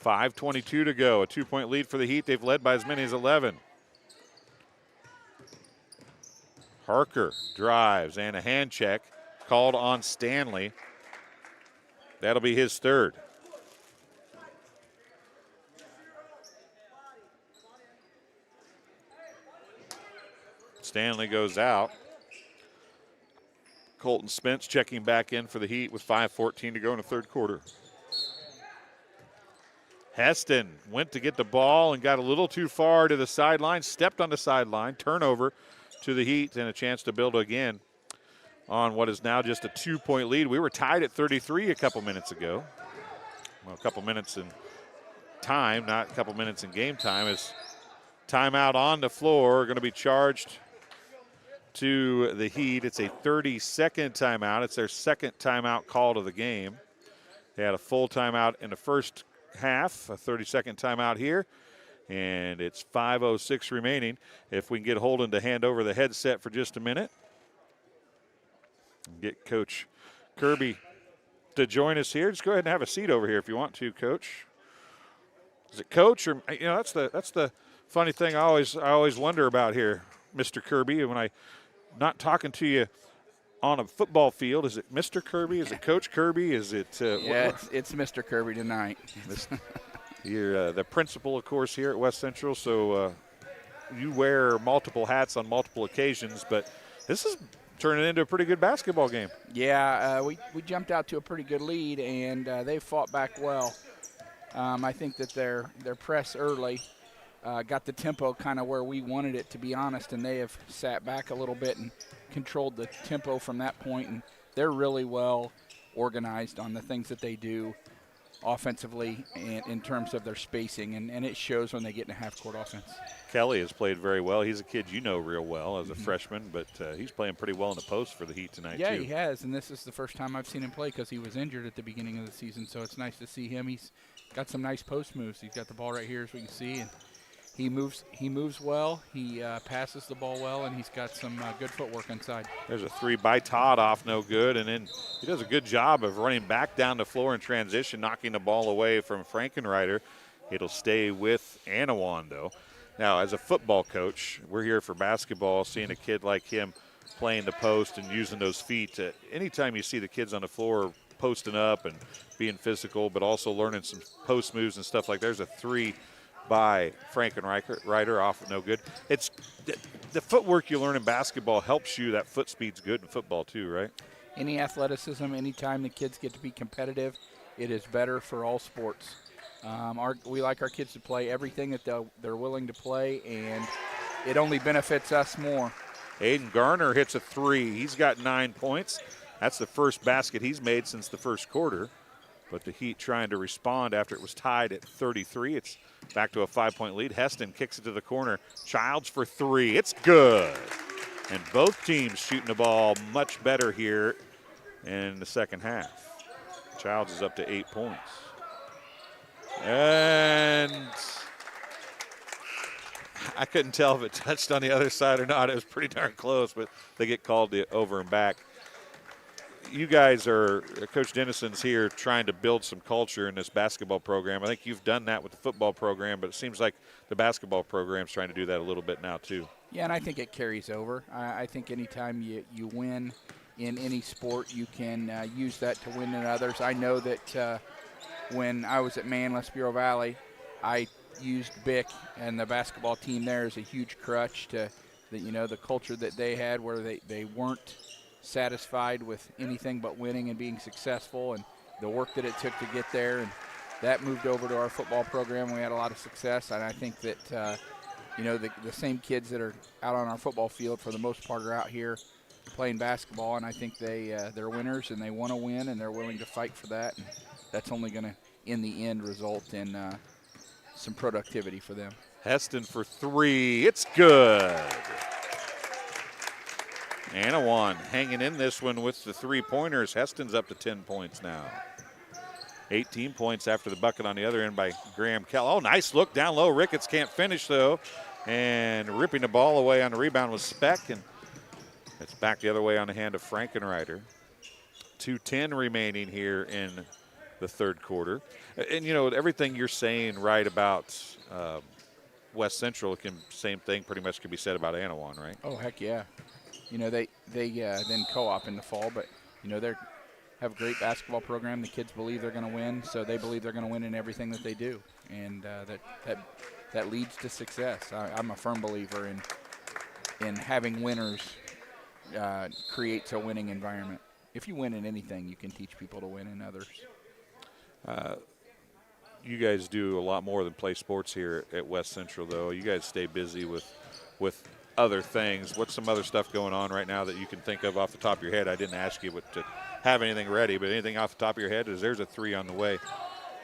.5:22 to go, a 2-point lead for the Heat. They've led by as many as 11. Harker drives, and a hand check called on Stanley. That'll be his 3rd. Stanley goes out. Colton Spence checking back in for the Heat with 5:14 to go in the third quarter. Heston went to get the ball and got a little too far to the sideline, stepped on the sideline, turnover to the Heat, and a chance to build again on what is now just a 2-point lead. We were tied at 33 a couple minutes ago. Well, a couple minutes in time, not a couple minutes in game time, as timeout on the floor going to be charged to the Heat. It's a 30-second timeout. It's their second timeout call of the game. They had a full timeout in the first half, a 30-second timeout here, and it's 5:06 remaining. If we can get Holden to hand over the headset for just a minute, get Coach Kirby to join us here. Just go ahead and have a seat over here if you want to, Coach. Is it Coach or, you know, that's the funny thing I always wonder about here, Mr. Kirby, when I not talking to you on a football field. Is it Mr. Kirby? Is it Coach Kirby? Is it? It's Mr. Kirby tonight. You're the principal, of course, here at West Central, so you wear multiple hats on multiple occasions, but this is turning into a pretty good basketball game. Yeah, we jumped out to a pretty good lead, and they fought back well. I think that their press early got the tempo kind of where we wanted it, to be honest, and they have sat back a little bit and controlled the tempo from that point, and they're really well organized on the things that they do offensively and in terms of their spacing, and it shows when they get in a half-court offense. Kelly has played very well. He's a kid you know real well as a freshman, but he's playing pretty well in the post for the Heat tonight, yeah, too. He has, and this is the first time I've seen him play because he was injured at the beginning of the season, so it's nice to see him. He's got some nice post moves. He's got the ball right here, as we can see, and he moves well. He passes the ball well, and he's got some good footwork inside. There's a 3 by Todd off no good, and then he does a good job of running back down the floor in transition, knocking the ball away from Frankenreiter. It'll stay with Annawan, though. Now, as a football coach, we're here for basketball. Seeing a kid like him playing the post and using those feet. Anytime you see the kids on the floor posting up and being physical, but also learning some post moves and stuff like there's a 3 by Frankenreiter off no good. It's the footwork you learn in basketball helps you. That foot speed's good in football too, right? Any athleticism, anytime the kids get to be competitive, it is better for all sports. We like our kids to play everything that they're willing to play, and it only benefits us more. Aiden Garner hits a 3. He's got 9 points. That's the first basket he's made since the first quarter. But the Heat trying to respond after it was tied at 33. It's back to a 5-point lead. Heston kicks it to the corner. Childs for 3. It's good. And both teams shooting the ball much better here in the second half. Childs is up to 8 points. And I couldn't tell if it touched on the other side or not. It was pretty darn close, but they get called over and back. You guys are, Coach Dennison's here trying to build some culture in this basketball program. I think you've done that with the football program, but it seems like the basketball program's trying to do that a little bit now too. Yeah, and I think it carries over. I think anytime you win in any sport, you can use that to win in others. I know that when I was at Manlis, Bureau Valley, I used BIC and the basketball team there as a huge crutch to the culture that they had, where they weren't satisfied with anything but winning and being successful, and the work that it took to get there. And that moved over to our football program. We had a lot of success, and I think that the same kids that are out on our football field for the most part are out here playing basketball, and I think they're winners, and they want to win, and they're willing to fight for that, and that's only going to, in the end, result in some productivity for them. Heston for 3. It's good. Annawan hanging in this one with the 3-pointers. Heston's up to 10 points now. 18 points after the bucket on the other end by Graham Kelly. Oh, nice look down low. Ricketts can't finish, though. And ripping the ball away on the rebound was Speck. And it's back the other way on the hand of Frankenreiter. 2:10 remaining here in the third quarter. And, everything you're saying right about West Central, same thing pretty much can be said about Annawan, right? Oh, heck yeah. They then co-op in the fall, but, they have a great basketball program. The kids believe they're going to win, so they believe they're going to win in everything that they do. And that leads to success. I'm a firm believer in having winners creates a winning environment. If you win in anything, you can teach people to win in others. You guys do a lot more than play sports here at West Central, though. You guys stay busy with other things. What's some other stuff going on right now that you can think of off the top of your head? I didn't ask you to have anything ready, but anything off the top of your head? There's a 3 on the way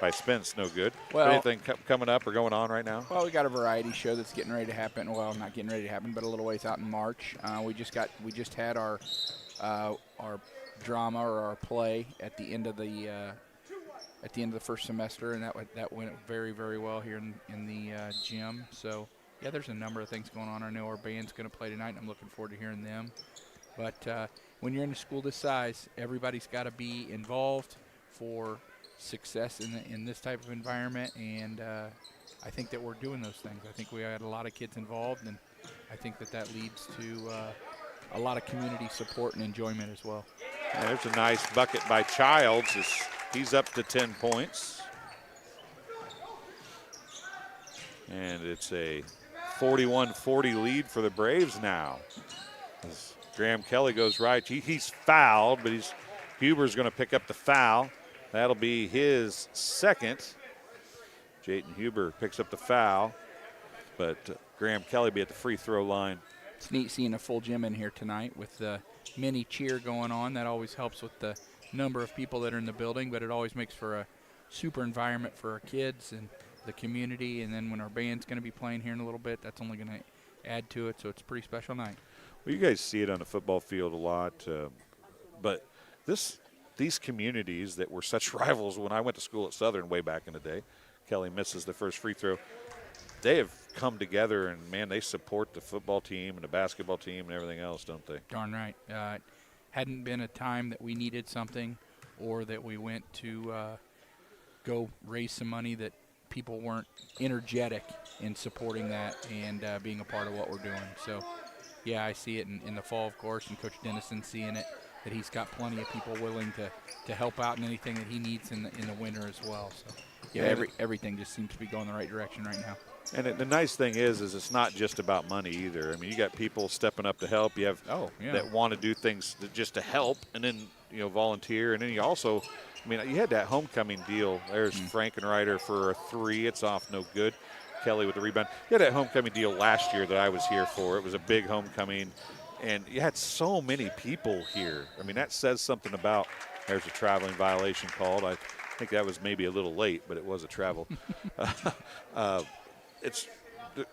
by Spence, no good. Well, anything coming up or going on right now? Well, we got a variety show that's getting ready to happen. Well, not getting ready to happen, but a little ways out in March. We just had our drama or our play at the end of the first semester, and that went very, very well here in the gym. So, yeah, there's a number of things going on. I know our band's going to play tonight, and I'm looking forward to hearing them. But when you're in a school this size, everybody's got to be involved for success in this type of environment, and I think that we're doing those things. I think we had a lot of kids involved, and I think that leads to a lot of community support and enjoyment as well. There's a nice bucket by Childs. He's up to 10 points. And it's a 41-40 lead for the Braves now. As Graham Kelly goes right. He's fouled, but Huber's going to pick up the foul. That'll be his second. Jayton Huber picks up the foul, but Graham Kelly be at the free throw line. It's neat seeing a full gym in here tonight with the mini cheer going on. That always helps with the number of people that are in the building, but it always makes for a super environment for our kids and the community. And then when our band's going to be playing here in a little bit, that's only going to add to it. So it's a pretty special night. Well, you guys see it on the football field a lot, but these communities that were such rivals when I went to school at Southern way back in the day, Kelly misses the first free throw. They have come together, and, man, they support the football team and the basketball team and everything else, don't they? Darn right. Hadn't been a time that we needed something or that we went to go raise some money that people weren't energetic in supporting that and being a part of what we're doing. So yeah, I see it in the fall, of course, and Coach Dennison seeing it, that he's got plenty of people willing to help out in anything that he needs in the winter as well. So, yeah, everything just seems to be going the right direction right now. And the nice thing is it's not just about money either. I mean, you got people stepping up to help. You have that want to do things just to help, and then volunteer, and then you also, I mean, you had that homecoming deal. There's Frankenreiter for a 3. It's off, no good. Kelly with the rebound. You had that homecoming deal last year that I was here for. It was a big homecoming, and you had so many people here. I mean, that says something about. There's a traveling violation called. I think that was maybe a little late, but it was a travel.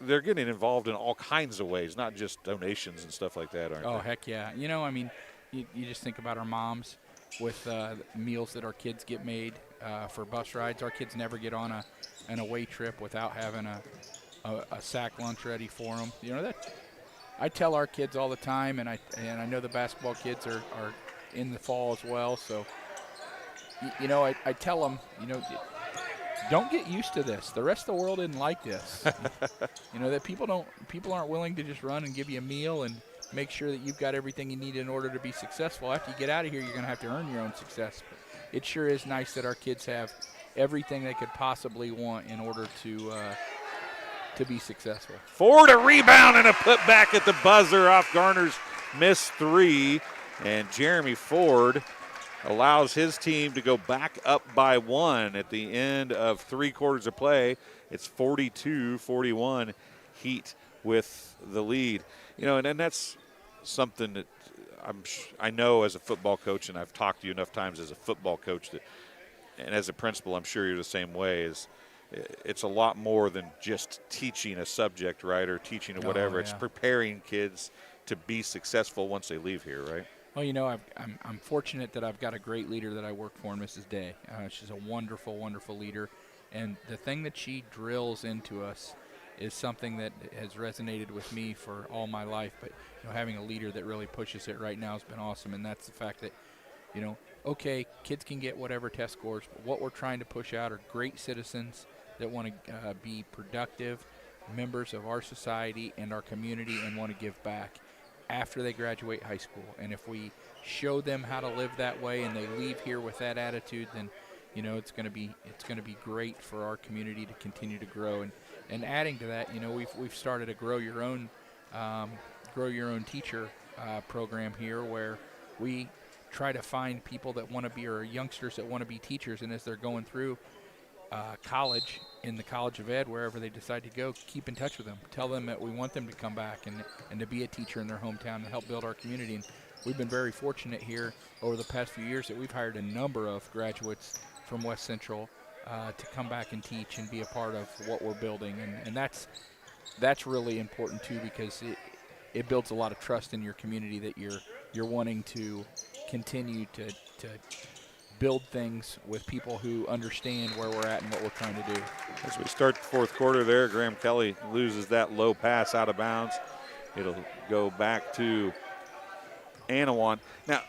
They're getting involved in all kinds of ways, not just donations and stuff like that, aren't they? Oh, heck yeah. I mean, you just think about our moms with meals that our kids get made for bus rides. Our kids never get on an away trip without having a sack lunch ready for them. That I tell our kids all the time, and I know the basketball kids are in the fall as well. So, I tell them, don't get used to this. The rest of the world isn't like this. That people aren't willing to just run and give you a meal and make sure that you've got everything you need in order to be successful. After you get out of here, you're going to have to earn your own success. But it sure is nice that our kids have everything they could possibly want in order to be successful. Ford a rebound and a put back at the buzzer off Garner's missed 3, and Jeremy Ford allows his team to go back up by 1 at the end of 3 quarters of play. It's 42-41, Heat with the lead. And then that's something that I know as a football coach, and I've talked to you enough times as a football coach and as a principal, I'm sure you're the same way. It's a lot more than just teaching a subject, right, or teaching or whatever. It's preparing kids to be successful once they leave here, right? Well, I'm fortunate that I've got a great leader that I work for, Mrs. Day. She's a wonderful, wonderful leader. And the thing that she drills into us is something that has resonated with me for all my life. But, having a leader that really pushes it right now has been awesome. And that's the fact that, okay, kids can get whatever test scores, but what we're trying to push out are great citizens that want to be productive members of our society and our community and want to give back after they graduate high school. And if we show them how to live that way and they leave here with that attitude, then it's going to be great for our community to continue to grow. And adding to that, we've started a grow your own teacher program here, where we try to find people that want to be, or youngsters that want to be teachers, and as they're going through college, in the College of Ed, wherever they decide to go, keep in touch with them. Tell them that we want them to come back and to be a teacher in their hometown and help build our community. And we've been very fortunate here over the past few years that we've hired a number of graduates from West Central to come back and teach and be a part of what we're building. And that's really important too, because it builds a lot of trust in your community that you're wanting to continue to build things with people who understand where we're at and what we're trying to do. As we start the 4th quarter there, Graham Kelly loses that low pass out of bounds. It'll go back to Annawan. Now,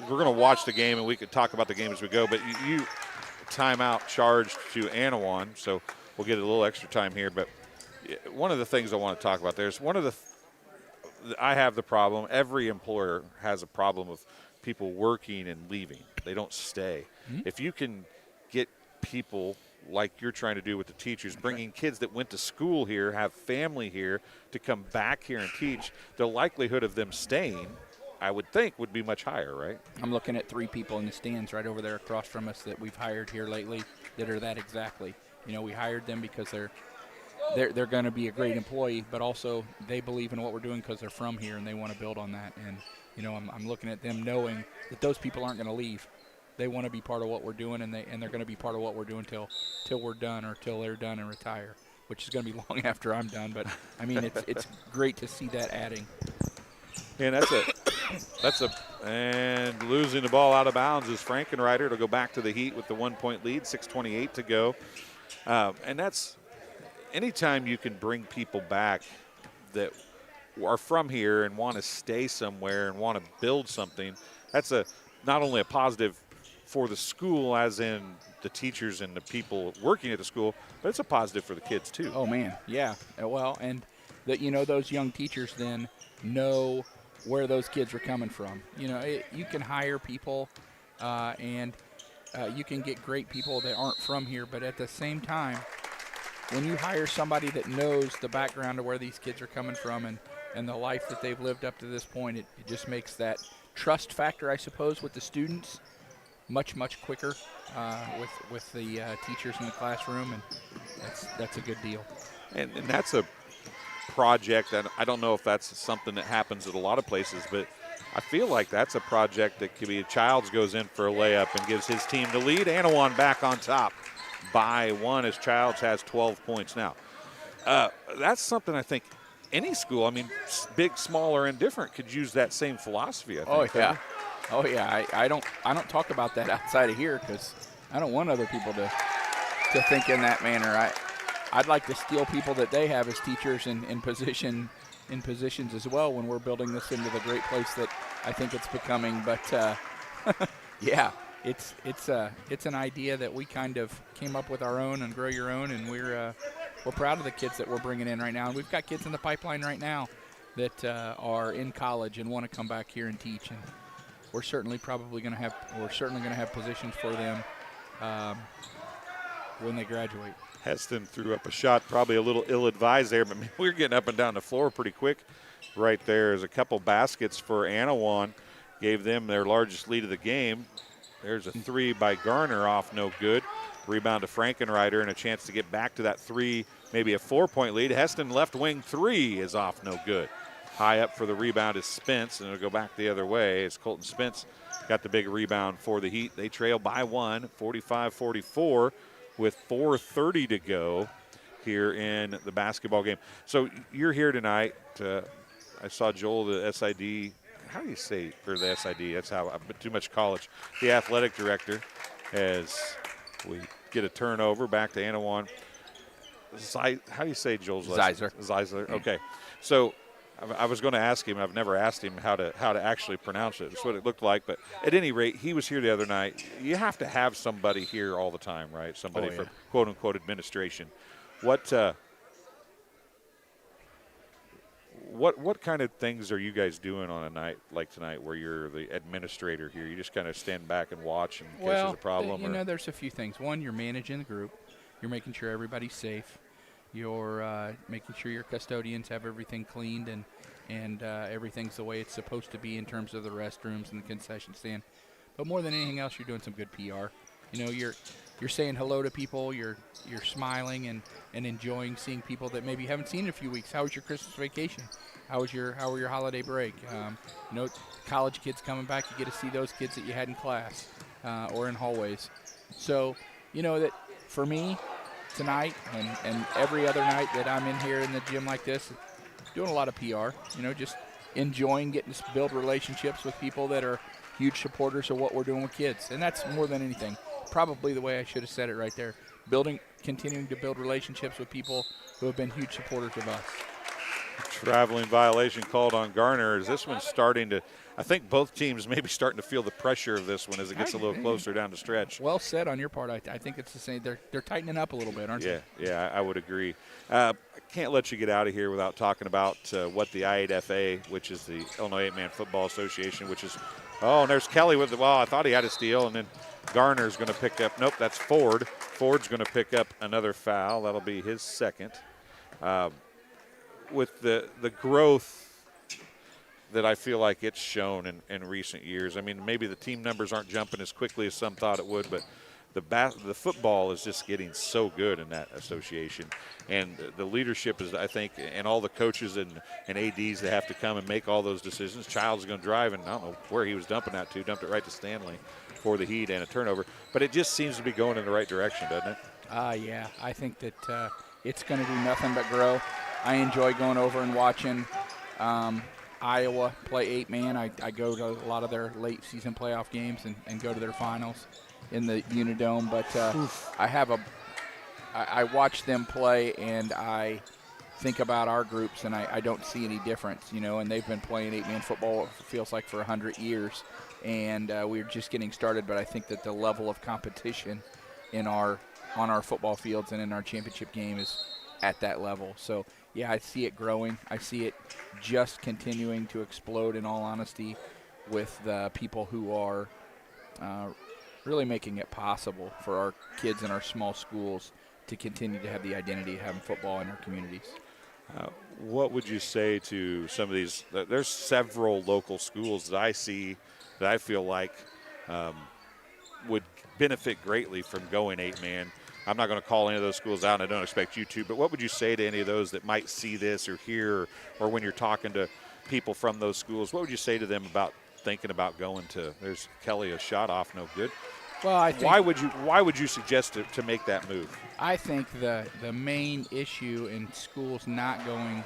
we're going to watch the game, and we could talk about the game as we go, but you timeout charged to Annawan, so we'll get a little extra time here. But one of the things I want to talk about there is I have the problem. Every employer has a problem of people working and leaving. They don't stay. Mm-hmm. If you can get people like you're trying to do with the teachers, bringing kids that went to school here, have family here, to come back here and teach, the likelihood of them staying, I would think, would be much higher, right? I'm looking at 3 people in the stands right over there across from us that we've hired here lately that are that exactly. We hired them because they're going to be a great employee, but also they believe in what we're doing because they're from here and they want to build on that. And I'm looking at them knowing that those people aren't going to leave. They want to be part of what we're doing, and they're going to be part of what we're doing till we're done, or till they're done and retire, which is going to be long after I'm done. But I mean, it's great to see that adding. And and losing the ball out of bounds is Frankenreiter. It'll go back to the Heat with the 1-point lead, 6:28 to go. And that's anytime you can bring people back that are from here and want to stay somewhere and want to build something, that's not only a positive for the school, as in the teachers and the people working at the school, but it's a positive for the kids too. Oh man, yeah. Well, and that, those young teachers then know where those kids are coming from. You can hire people and you can get great people that aren't from here, but at the same time, when you hire somebody that knows the background of where these kids are coming from and the life that they've lived up to this point, it just makes that trust factor, I suppose, with the students much, much quicker with the teachers in the classroom, and that's a good deal. And that's a project that I don't know if that's something that happens at a lot of places, but I feel like that's a project that could be Childs goes in for a layup and gives his team the lead. Annawan back on top by 1 as Childs has 12 points now. That's something I think any school, I mean, big, small, or indifferent, could use that same philosophy, I think. Oh, yeah. I don't talk about that outside of here because I don't want other people to think in that manner. I'd like to steal people that they have as teachers in positions as well when we're building this into the great place that I think it's becoming. But yeah, it's an idea that we kind of came up with our own and grow your own, and we're proud of the kids that we're bringing in right now. And we've got kids in the pipeline right now that are in college and want to come back here and teach, and we're certainly going to have positions for them when they graduate. Heston threw up a shot, probably a little ill-advised there, but we were getting up and down the floor pretty quick right there. There's a couple baskets for Annawan, gave them their largest lead of the game. There's a 3 by Garner off no good. Rebound to Frankenreiter and a chance to get back to that 3, maybe a 4-point lead. Heston left wing 3 is off no good. High up for the rebound is Spence, and it'll go back the other way as Colton Spence got the big rebound for the Heat. They trail by 1, 45-44. With 4:30 to go here in the basketball game. So you're here tonight. I saw Joel, the SID. How do you say for the SID? That's how I've been too much college. The athletic director, as we get a turnover back to Annawan. How do you say Joel's last name? Zeisler. Okay. So I was going to ask him. I've never asked him how to actually pronounce it. That's what it looked like. But at any rate, he was here the other night. You have to have somebody here all the time, right? Somebody from quote unquote administration. What kind of things are you guys doing on a night like tonight, where you're the administrator here? You just kind of stand back and watch in case there's a problem. There's a few things. One, you're managing the group. You're making sure everybody's safe. You're making sure your custodians have everything cleaned and everything's the way it's supposed to be in terms of the restrooms and the concession stand. But more than anything else, you're doing some good PR. You're saying hello to people. You're smiling and enjoying seeing people that maybe you haven't seen in a few weeks. How was your Christmas vacation? How were your holiday break? College kids coming back, you get to see those kids that you had in class or in hallways. So that for me, tonight and every other night that I'm in here in the gym like this, doing a lot of PR, just enjoying getting to build relationships with people that are huge supporters of what we're doing with kids. And that's more than anything, probably the way I should have said it right there. Continuing to build relationships with people who have been huge supporters of us. Traveling violation called on Garner. Is this one starting to, I think both teams may be starting to feel the pressure of this one as it gets a little closer down the stretch. Well said on your part. I think it's the same. They're tightening up a little bit, aren't they? Yeah, I would agree. I can't let you get out of here without talking about what the I8FA, which is the Illinois 8-Man Football Association, which is, and there's Kelly with the, I thought he had a steal, and then Garner's going to pick up, nope, that's Ford. Ford's going to pick up another foul. That'll be his second. With the growth that I feel like it's shown in recent years. I mean, maybe the team numbers aren't jumping as quickly as some thought it would, but the football is just getting so good in that association. And the leadership is, I think, and all the coaches and ADs that have to come and make all those decisions. Childs is going to drive, and I don't know where he was dumping that to. Dumped it right to Stanley for the Heat and a turnover. But it just seems to be going in the right direction, doesn't it? Yeah. I think that it's going to do nothing but grow. I enjoy going over and watching Iowa play 8-man. I go to a lot of their late season playoff games and go to their finals in the Unidome. But I watch them play, and I think about our groups, and I don't see any difference, and they've been playing 8-man football, it feels like, for 100 years. And we're just getting started, but I think that the level of competition on our football fields and in our championship game is at that level. So, yeah, I see it growing. I see it just continuing to explode, in all honesty, with the people who are really making it possible for our kids in our small schools to continue to have the identity of having football in our communities. What would you say to some of these? There's several local schools that I see that I feel like would benefit greatly from going 8-man. I'm not going to call any of those schools out, and I don't expect you to, but what would you say to any of those that might see this or hear, or when you're talking to people from those schools, what would you say to them about thinking about going to? There's Kelly, a shot off, no good. Well, I think why would you suggest to make that move? I think the main issue in schools not going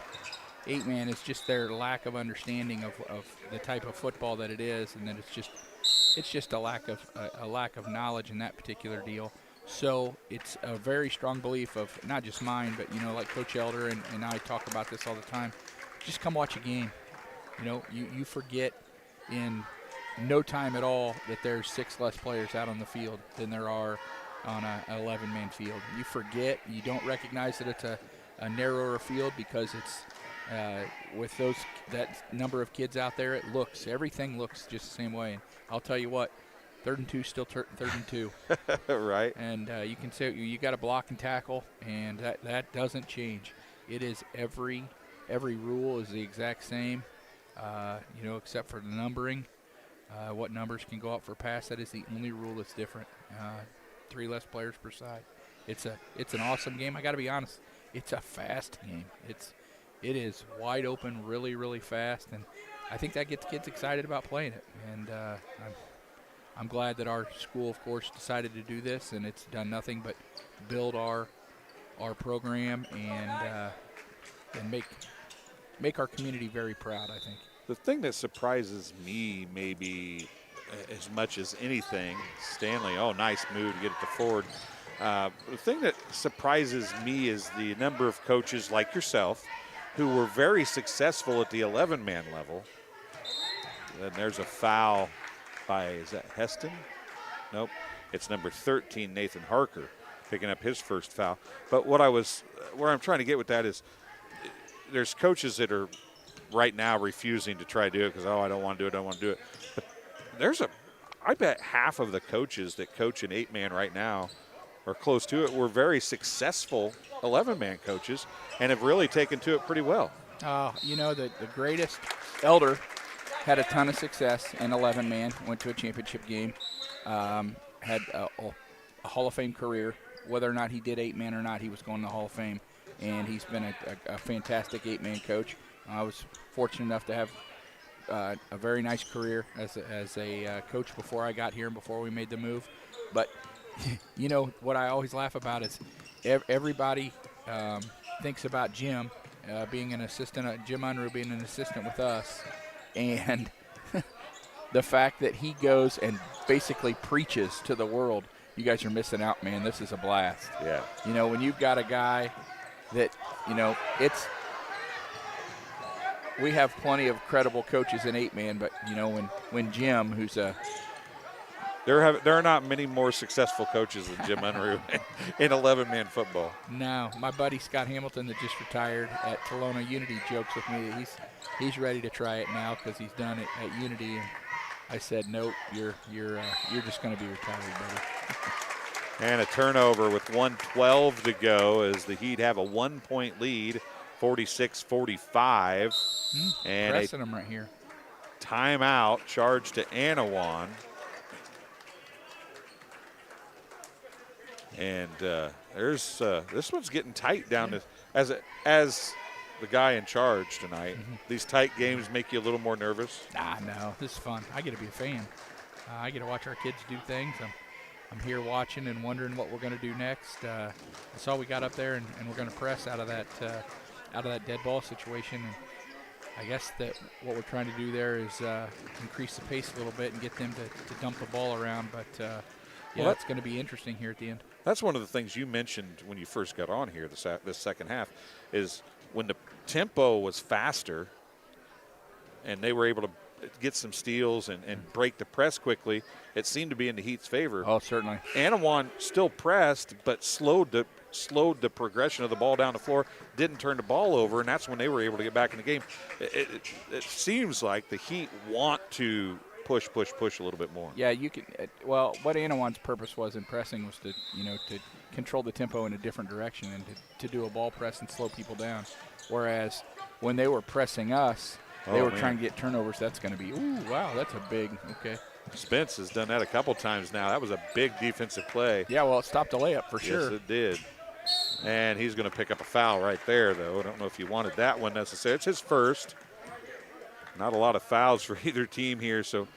8-man is just their lack of understanding of the type of football that it is, and that it's just a lack of knowledge in that particular deal. So it's a very strong belief of not just mine, but like Coach Elder and I talk about this all the time. Just come watch a game. You forget in no time at all that there's 6 less players out on the field than there are on an 11-man field. You forget, you don't recognize that it's a narrower field because it's with that number of kids out there, everything looks just the same way. And I'll tell you what, 3rd and 2 still 3rd and 2. Right. And you can say you got to block and tackle, and that doesn't change. It is every rule is the exact same, except for the numbering. What numbers can go out for a pass? That is the only rule that's different. 3 less players per side. It's an awesome game. I got to be honest. It's a fast game. It is wide open, really, really fast, and I think that gets kids excited about playing it. And I'm glad that our school, of course, decided to do this, and it's done nothing but build our program and make our community very proud, I think. The thing that surprises me maybe as much as anything, Stanley, nice move to get it to Ford. The thing that surprises me is the number of coaches like yourself who were very successful at the 11-man level. Then there's a foul by, is that Heston? Nope. It's number 13, Nathan Harker, picking up his first foul. But where I'm trying to get with that is there's coaches that are right now refusing to try to do it because, I don't want to do it, But I bet half of the coaches that coach an 8-man right now or close to it were very successful 11-man coaches and have really taken to it pretty well. The greatest Elder had a ton of success in 11-man, went to a championship game, had a Hall of Fame career. Whether or not he did 8-man or not, he was going to the Hall of Fame, and he's been a fantastic 8-man coach. I was fortunate enough to have a very nice career as a coach before I got here and before we made the move. But, what I always laugh about is everybody thinks about Jim being an assistant, Jim Unruh being an assistant with us, and the fact that he goes and basically preaches to the world, you guys are missing out, man. This is a blast. Yeah. When you've got a guy that, we have plenty of credible coaches in 8-man, but, when Jim, who's there are not many more successful coaches than Jim Unruh in 11-man football. No, my buddy Scott Hamilton that just retired at Kelowna Unity jokes with me that he's ready to try it now because he's done it at Unity, and I said, nope, you're just going to be retired, buddy. And a turnover with 1:12 to go as the Heat have a 1-point lead, 46-45. And pressing them right here. Timeout charged to Annawan. And there's this one's getting tight down to as the guy in charge tonight. These tight games make you a little more nervous. No, this is fun. I get to be a fan. I get to watch our kids do things. I'm here watching and wondering what we're going to do next. I saw we got up there and we're going to press out of that dead ball situation. And I guess that what we're trying to do there is increase the pace a little bit and get them to dump the ball around. But it's going to be interesting here at the end. That's one of the things you mentioned when you first got on here this second half is when the tempo was faster and they were able to get some steals and break the press quickly, it seemed to be in the Heat's favor. Oh, certainly. Annawan still pressed, but slowed the progression of the ball down the floor, didn't turn the ball over, and that's when they were able to get back in the game. It seems like the Heat want to push a little bit more. Yeah, you can. Well, what Annawan's purpose was in pressing was to control the tempo in a different direction and to do a ball press and slow people down. Whereas when they were pressing us, they were trying to get turnovers. That's going to be, ooh, wow, that's a big, okay. Spence has done that a couple times now. That was a big defensive play. Yeah, well, it stopped a layup for sure. Yes, it did. And he's going to pick up a foul right there, though. I don't know if you wanted that one necessarily. It's his first. Not a lot of fouls for either team here, so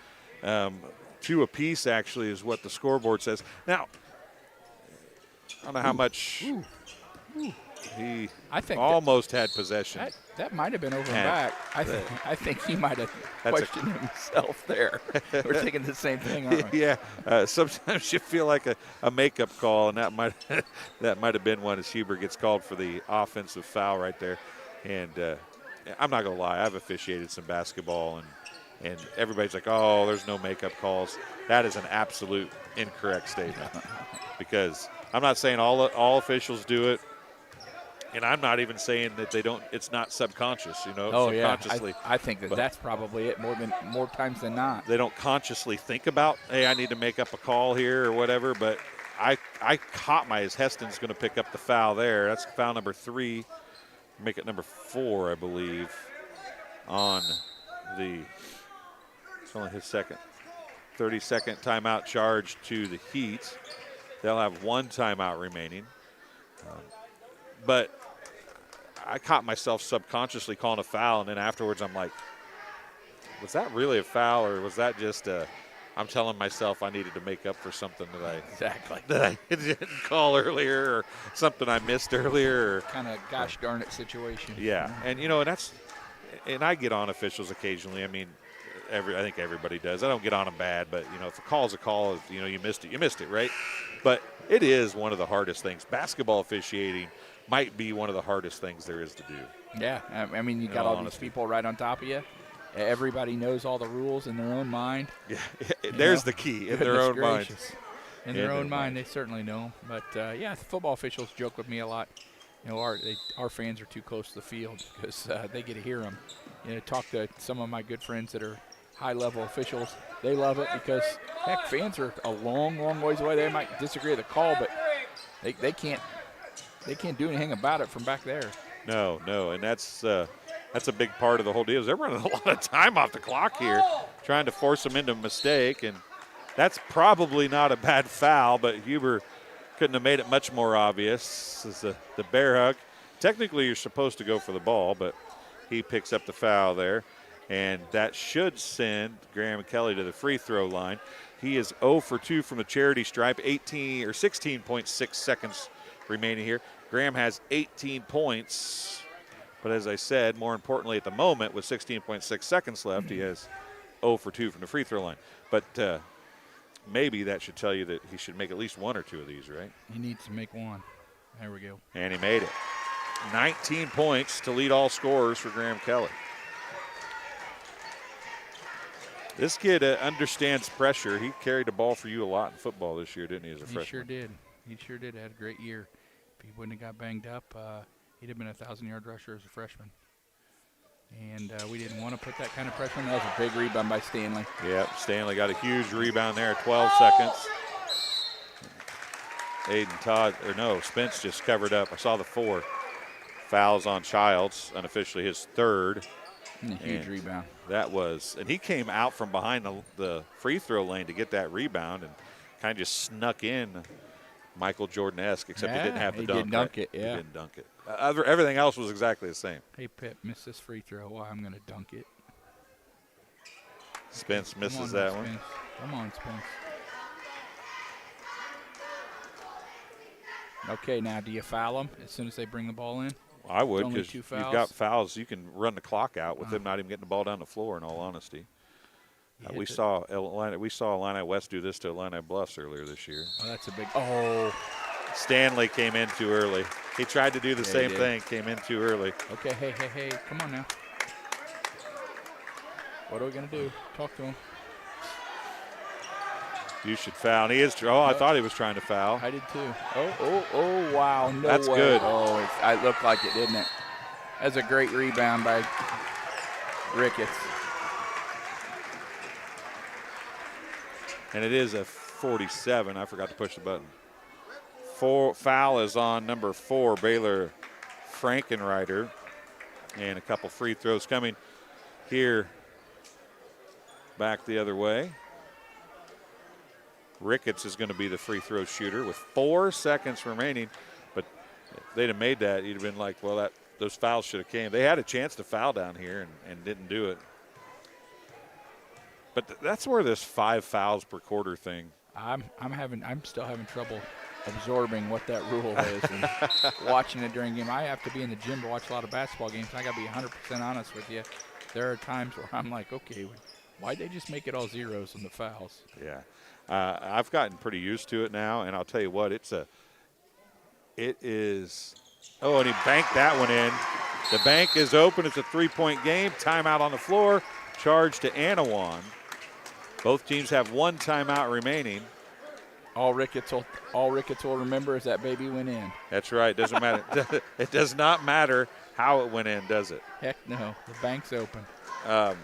2 apiece actually is what the scoreboard says. Now, I don't know how much he almost had possession. That might have been over and back. I think he might have questioned himself there. We're thinking the same thing, aren't we? Yeah. Sometimes you feel like a makeup call, and that might have been one as Huber gets called for the offensive foul right there. And I'm not going to lie, I've officiated some basketball, and everybody's like, oh, there's no makeup calls. That is an absolute incorrect statement because I'm not saying all officials do it. And I'm not even saying that they don't. It's not subconscious, subconsciously. Yeah. I think that's probably it more times than not. They don't consciously think about, hey, I need to make up a call here or whatever. But I caught as Heston's going to pick up the foul there. That's foul number 3, make it number 4, I believe. It's only his second 30-second timeout charge to the Heat. They'll have 1 timeout remaining. But I caught myself subconsciously calling a foul, and then afterwards I'm like, was that really a foul, or was that just I'm telling myself I needed to make up for something that I didn't call earlier, or something I missed earlier, or kind of gosh darn it situation. Yeah, and and I get on officials occasionally. I mean, I think everybody does. I don't get on them bad, but if a call's a call, if you missed it, right? But it is one of the hardest things. Basketball officiating might be one of the hardest things there is to do. Yeah, I mean, you got all these people right on top of you. Everybody knows all the rules in their own mind. Yeah, there's the key, in their own mind. In their own mind, they certainly know. But, the football officials joke with me a lot. Our fans are too close to the field because they get to hear them. Talk to some of my good friends that are high-level officials. They love it because, heck, fans are a long, long ways away. They might disagree with the call, but they can't do anything about it from back there. No, and that's a big part of the whole deal. Is they're running a lot of time off the clock here, trying to force them into a mistake, and that's probably not a bad foul, but Huber couldn't have made it much more obvious. This is the bear hug. Technically, you're supposed to go for the ball, but he picks up the foul there, and that should send Graham Kelly to the free throw line. He is 0 for 2 from the charity stripe, 16.6 seconds remaining here. Graham has 18 points, but as I said, more importantly at the moment, with 16.6 seconds left, he has 0 for 2 from the free throw line. But maybe that should tell you that he should make at least 1 or 2 of these, right? He needs to make 1. There we go. And he made it. 19 points to lead all scorers for Graham Kelly. This kid understands pressure. He carried the ball for you a lot in football this year, didn't he, as a freshman? He sure did. He sure did. Had a great year. If he wouldn't have got banged up, he'd have been a 1,000-yard rusher as a freshman. And we didn't want to put that kind of pressure on. That was a big rebound by Stanley. Yep, Stanley got a huge rebound there, 12 seconds. Spence just covered up. I saw the 4 fouls on Childs, unofficially his 3rd. And a huge rebound. And he came out from behind the free throw lane to get that rebound and kind of just snuck in Michael Jordan-esque, except he didn't have the dunk. He didn't dunk it, yeah. He didn't dunk it. Everything else was exactly the same. Hey, Pip, missed this free throw. Well, I'm going to dunk it. Spence misses that one. Spence. Come on, Spence. Okay, now do you foul them as soon as they bring the ball in? I would, because you've got fouls. You can run the clock out with them not even getting the ball down the floor, in all honesty. We saw Illini West do this to Illini Bluffs earlier this year. Oh, that's a big – oh. Stanley came in too early. He tried to do the same thing, came in too early. Okay, hey, come on now. What are we going to do? Talk to him. You should foul. And he is. Oh, I thought he was trying to foul. I did too. Oh, wow. No That's way. good. Oh, it looked like it, didn't it? That's a great rebound by Ricketts. And it is a 47. I forgot to push the button. Foul is on number 4, Baylor Frankenreiter. And a couple free throws coming here back the other way. Ricketts is going to be the free throw shooter with 4 seconds remaining. But if they'd have made that, you'd have been like, well, those fouls should have came. They had a chance to foul down here and didn't do it. But that's where this 5 fouls per quarter thing. I'm still having trouble absorbing what that rule is and watching it during game. I have to be in the gym to watch a lot of basketball games. And I got to be 100% honest with you. There are times where I'm like, okay, why'd they just make it all zeros on the fouls? Yeah. I've gotten pretty used to it now, and I'll tell you what, it is. Oh, and he banked that one in. The bank is open. It's a 3-point game. Timeout on the floor. Charge to Annawan. Both teams have 1 timeout remaining. All Ricketts will remember is that baby went in. That's right. Doesn't matter. It does not matter how it went in, does it? Heck no. The bank's open. And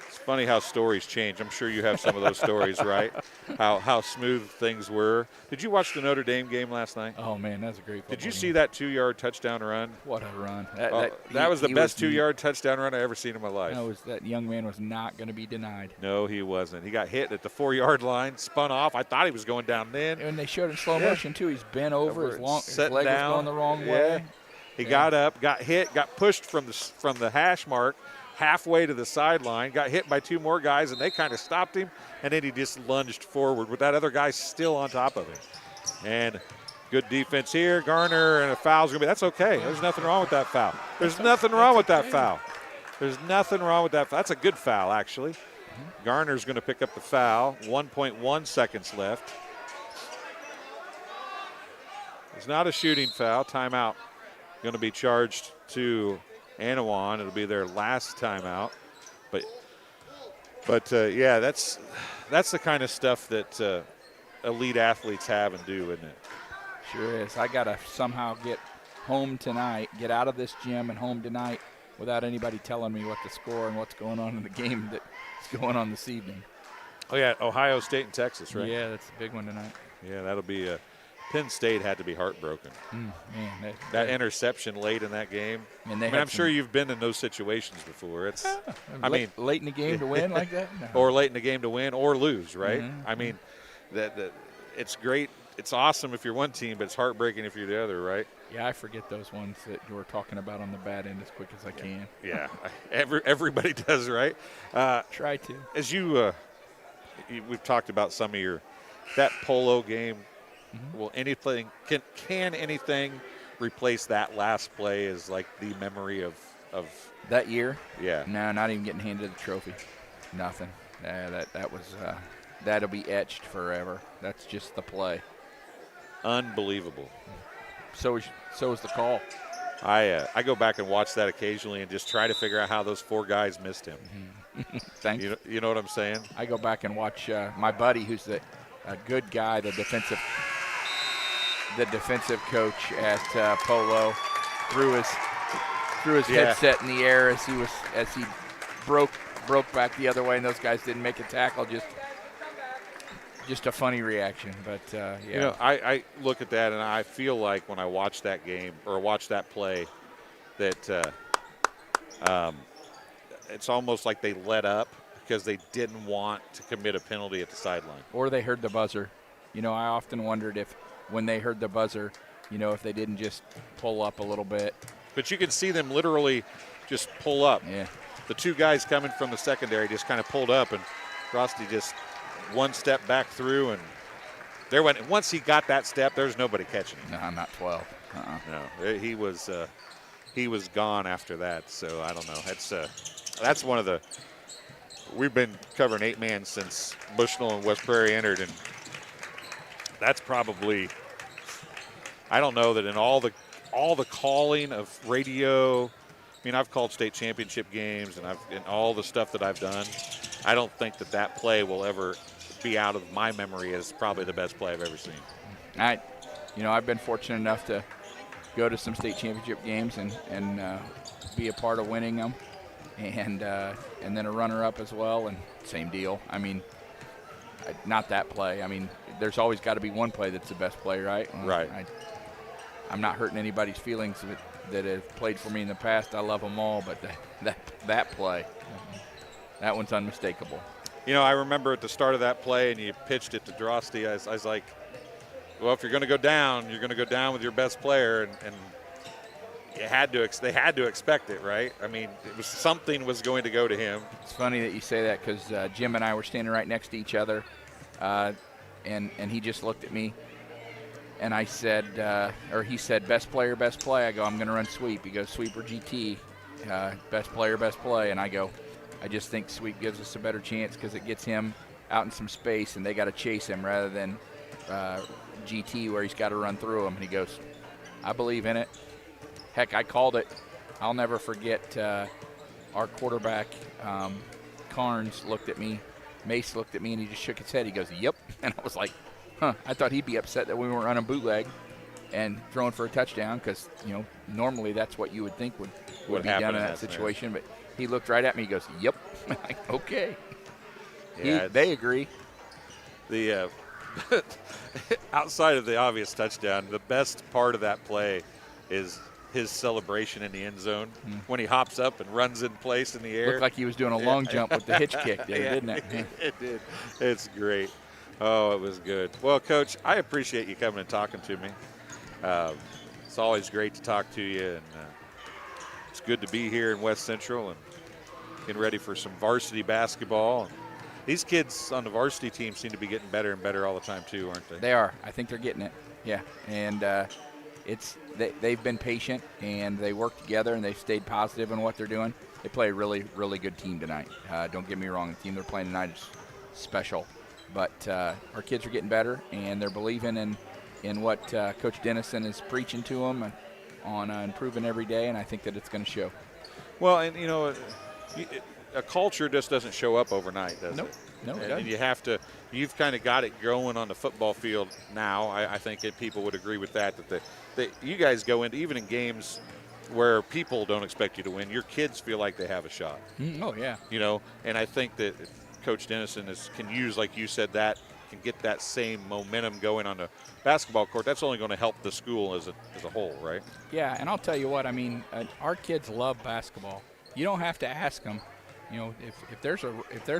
it's funny how stories change. I'm sure you have some of those stories, right? How smooth things were. Did you watch the Notre Dame game last night? Oh, man, that's a great football Did you game. see that 2-yard touchdown run? What a run. That was the best 2-yard touchdown run I ever seen in my life. No, that young man was not going to be denied. No, he wasn't. He got hit at the 4-yard line, spun off. I thought he was going down then. And they showed in slow motion, too. He's bent over. His leg was going the wrong Yeah. way. He got up, got hit, got pushed from the hash mark halfway to the sideline, got hit by 2 more guys, and they kind of stopped him, and then he just lunged forward with that other guy still on top of him. And good defense here. Garner, and a foul's going to be – that's okay. There's nothing wrong with that foul. There's nothing wrong with that foul. There's nothing wrong with that foul. That's a good foul, actually. Garner's going to pick up the foul. 1.1 seconds left. It's not a shooting foul. Timeout going to be charged to Annawan. It'll be their last timeout. But yeah, that's the kind of stuff that elite athletes have and do, isn't it? Sure is. I got to somehow get home tonight, get out of this gym and home tonight without anybody telling me what the score and what's going on in the game that's going on this evening. Oh, yeah, Ohio State and Texas, right? Yeah, that's a big one tonight. Yeah, that'll be Penn State had to be heartbroken. Man, that interception late in that game. I'm sure you've been in those situations before. It's, late in the game to win like that? No. Or late in the game to win or lose, right? Mm-hmm. I mean, that it's great. It's awesome if you're one team, but it's heartbreaking if you're the other, right? Yeah, I forget those ones that you were talking about on the bad end as quick as I can. Yeah, everybody does, right? Try to. As we've talked about some of that polo game. Mm-hmm. Will anything can anything replace that last play as like the memory of that year? Yeah. No, not even getting handed the trophy. Nothing. That was that'll be etched forever. That's just the play. Unbelievable. So is the call. I go back and watch that occasionally and just try to figure out how those 4 guys missed him. Mm-hmm. Thanks. You know what I'm saying? I go back and watch my buddy, who's a good guy, the defensive coach at Polo, threw his headset in the air as he broke back the other way, and those guys didn't make a tackle. Just a funny reaction, but yeah. I look at that and I feel like when I watch that game or watch that play, that it's almost like they let up because they didn't want to commit a penalty at the sideline, or they heard the buzzer. I often wondered if when they heard the buzzer, if they didn't just pull up a little bit. But you can see them literally just pull up. Yeah. The 2 guys coming from the secondary just kind of pulled up, and Frosty just one step back through, and there went. Once he got that step, there's nobody catching him. No, not 12. No, he was gone after that. So I don't know. That's one of the. We've been covering 8-man since Bushnell and West Prairie entered, and that's probably. I don't know that in all the calling of radio mean, I've called state championship games, and all the stuff that I've done. I don't think that play will ever be out of my memory as probably the best play I've ever seen. I've been fortunate enough to go to some state championship games and be a part of winning them, and then a runner-up as well, and same deal. I mean, not that play. I mean, there's always got to be one play that's the best play, right? Right. I'm not hurting anybody's feelings that have played for me in the past. I love them all, but that play, that one's unmistakable. I remember at the start of that play, and you pitched it to Drosty. I was like, well, if you're going to go down, you're going to go down with your best player, and they had to expect it, right? I mean, something was going to go to him. It's funny that you say that because Jim and I were standing right next to each other, and he just looked at me, and I said, or he said, best player, best play. I go, I'm going to run sweep. He goes, sweep or GT, best player, best play. And I go, I just think sweep gives us a better chance because it gets him out in some space, and they got to chase him rather than GT where he's got to run through him. And he goes, I believe in it. Heck, I called it. I'll never forget our quarterback, Carnes, looked at me. Mace looked at me, and he just shook his head. He goes, yep. And I was like, I thought he'd be upset that we weren't running bootleg and throwing for a touchdown because, normally that's what you would think would be done in that situation. But he looked right at me. He goes, yep. I'm like, okay. Yeah, they agree. The outside of the obvious touchdown, the best part of that play is his celebration in the end zone when he hops up and runs in place in the air. Looked like he was doing a long jump with the hitch kick there, didn't it? It did. It's great. Oh, it was good. Well, Coach, I appreciate you coming and talking to me. It's always great to talk to you, and it's good to be here in West Central and getting ready for some varsity basketball. These kids on the varsity team seem to be getting better and better all the time too, aren't they? They are. I think they're getting it. Yeah, and they've been patient, and they work together, and they've stayed positive in what they're doing. They play a really, really good team tonight. Don't get me wrong. The team they're playing tonight is special. But our kids are getting better, and they're believing in what Coach Dennison is preaching to them on improving every day, and I think that it's going to show. Well, and, a culture just doesn't show up overnight, does it? No, it doesn't. And you have to – you've kind of got it going on the football field now. I think that people would agree with that you guys go into – even in games where people don't expect you to win, your kids feel like they have a shot. Oh, yeah. And I think that – Coach Dennison can use, like you said, can get that same momentum going on the basketball court. That's only going to help the school as a whole, right? Yeah, and I'll tell you what, I mean, our kids love basketball. You don't have to ask them. If there's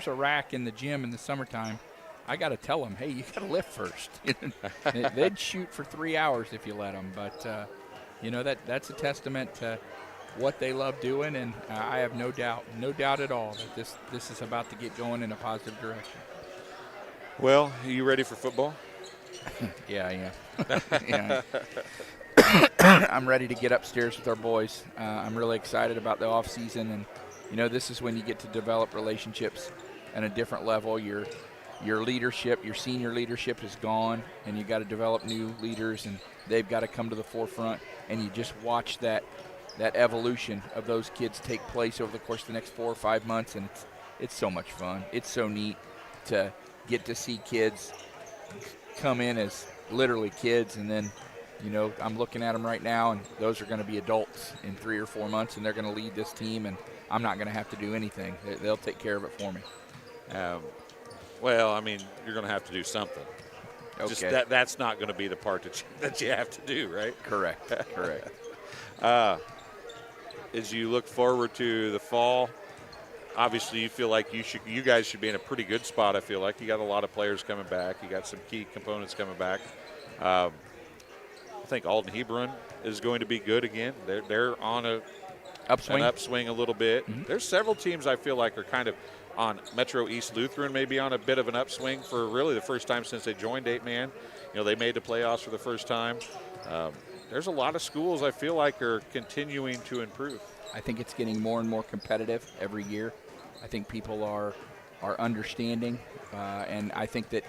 a rack in the gym in the summertime, I got to tell them, hey, you got to lift first. They'd shoot for 3 hours if you let them. But that's a testament to what they love doing, and I have no doubt at all that this is about to get going in a positive direction. Well, are you ready for football? Yeah, I am. Yeah. I'm ready to get upstairs with our boys. I'm really excited about the off season, and this is when you get to develop relationships at a different level. Your leadership, your senior leadership is gone, and you got to develop new leaders, and they've got to come to the forefront, and you just watch that evolution of those kids take place over the course of the next 4 or 5 months, and it's so much fun. It's so neat to get to see kids come in as literally kids, and then, I'm looking at them right now, and those are going to be adults in 3 or 4 months, and they're going to lead this team, and I'm not going to have to do anything. They'll take care of it for me. Well, I mean, you're going to have to do something. Okay. Just that's not going to be the part that you have to do, right? Correct. As you look forward to the fall, obviously you feel like you guys should be in a pretty good spot. I feel like you got a lot of players coming back. You got some key components coming back. I think Alden Hebron is going to be good again. They're on an upswing a little bit. Mm-hmm. There's several teams I feel like are kind of on Metro East Lutheran, maybe on a bit of an upswing for really the first time since they joined 8-man. They made the playoffs for the first time. There's a lot of schools I feel like are continuing to improve. I think it's getting more and more competitive every year. I think people are understanding, and I think that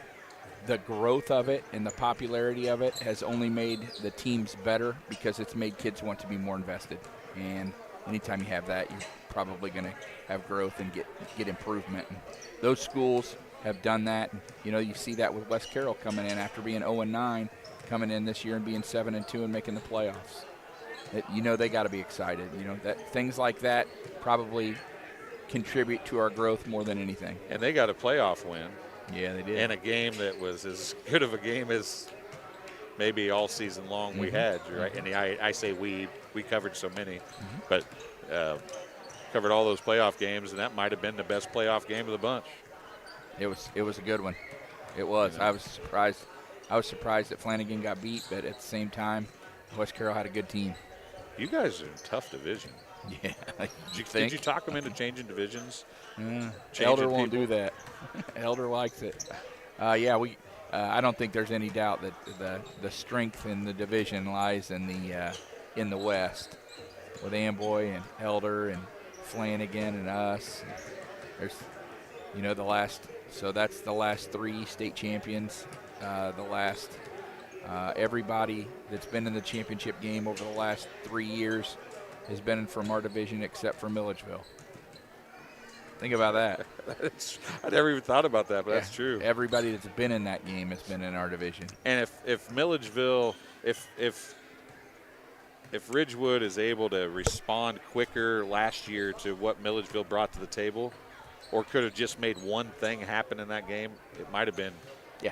the growth of it and the popularity of it has only made the teams better because it's made kids want to be more invested. And anytime you have that, you're probably going to have growth and get improvement. And those schools have done that. And, you see that with West Carroll coming in after being 0-9, coming in this year and being 7-2 and making the playoffs. They got to be excited. That things like that probably contribute to our growth more than anything. And they got a playoff win. Yeah, they did. And a game that was as good of a game as maybe all season long we had, right? And I say we covered so many, but covered all those playoff games, and that might have been the best playoff game of the bunch. It was a good one. It was. Yeah. I was surprised that Flanagan got beat, but at the same time, West Carroll had a good team. You guys are in a tough division. Yeah. Did you talk them into changing divisions? Elder won't do that. Elder likes it. I don't think there's any doubt that the strength in the division lies in the West, with Amboy and Elder and Flanagan and us. There's, that's the last 3 state champions. Everybody that's been in the championship game over the last 3 years has been from our division except for Milledgeville. Think about that. I never even thought about that, but that's true. Everybody that's been in that game has been in our division. And if Milledgeville, if Ridgewood is able to respond quicker last year to what Milledgeville brought to the table, or could have just made one thing happen in that game, it might have been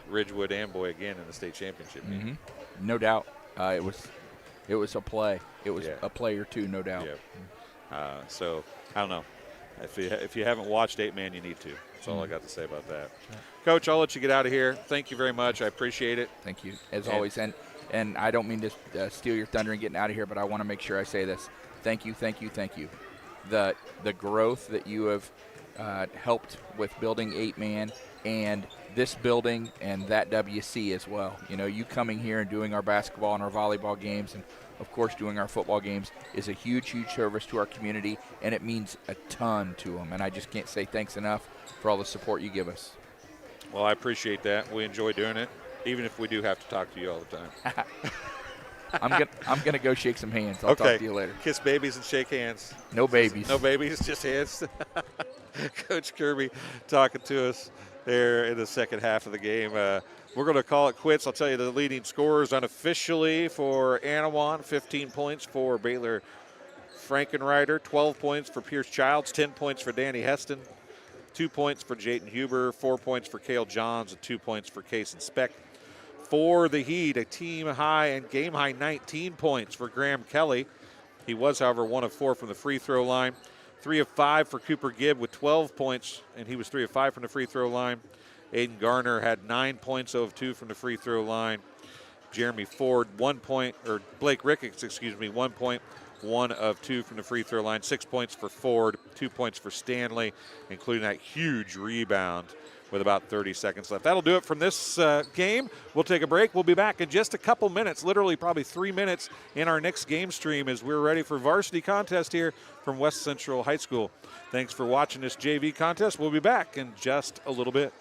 Ridgewood Amboy again in the state championship game. No doubt. It was a play. It was a play or two, no doubt. Yeah. So I don't know. If you haven't watched 8-Man, you need to. That's all I got to say about that. Coach, I'll let you get out of here. Thank you very much. I appreciate it. Thank you, as always. And I don't mean to steal your thunder and getting out of here, but I want to make sure I say this. Thank you, thank you, thank you. The growth that you have helped with building 8-Man and this building and that WC as well. You coming here and doing our basketball and our volleyball games and, of course, doing our football games is a huge, huge service to our community, and it means a ton to them. And I just can't say thanks enough for all the support you give us. Well, I appreciate that. We enjoy doing it, even if we do have to talk to you all the time. I'm gonna go shake some hands. I'll talk to you later. Kiss babies and shake hands. No babies. No babies, just hands. Coach Kirby talking to us there in the second half of the game. We're going to call it quits. I'll tell you the leading scorers unofficially for Annawan, 15 points for Baylor Frankenreiter, 12 points for Pierce Childs, 10 points for Danny Heston, 2 points for Jayton Huber, 4 points for Cale Johns, and 2 points for Kason Speck. For the Heat, a team high and game high 19 points for Graham Kelly. He was, however, 1 of 4 from the free throw line. 3 of 5 for Cooper Gibb with 12 points, and he was 3 of 5 from the free throw line. Aiden Garner had 9 points, 0 of 2 from the free throw line. Jeremy Ford, 1 point, or Blake Ricketts, 1 point, 1 of 2 from the free throw line. 6 points for Ford, 2 points for Stanley, including that huge rebound with about 30 seconds left. That'll do it from this game. We'll take a break. We'll be back in just a couple minutes, literally probably 3 minutes in our next game stream as we're ready for varsity contest here from West Central High School. Thanks for watching this JV contest. We'll be back in just a little bit.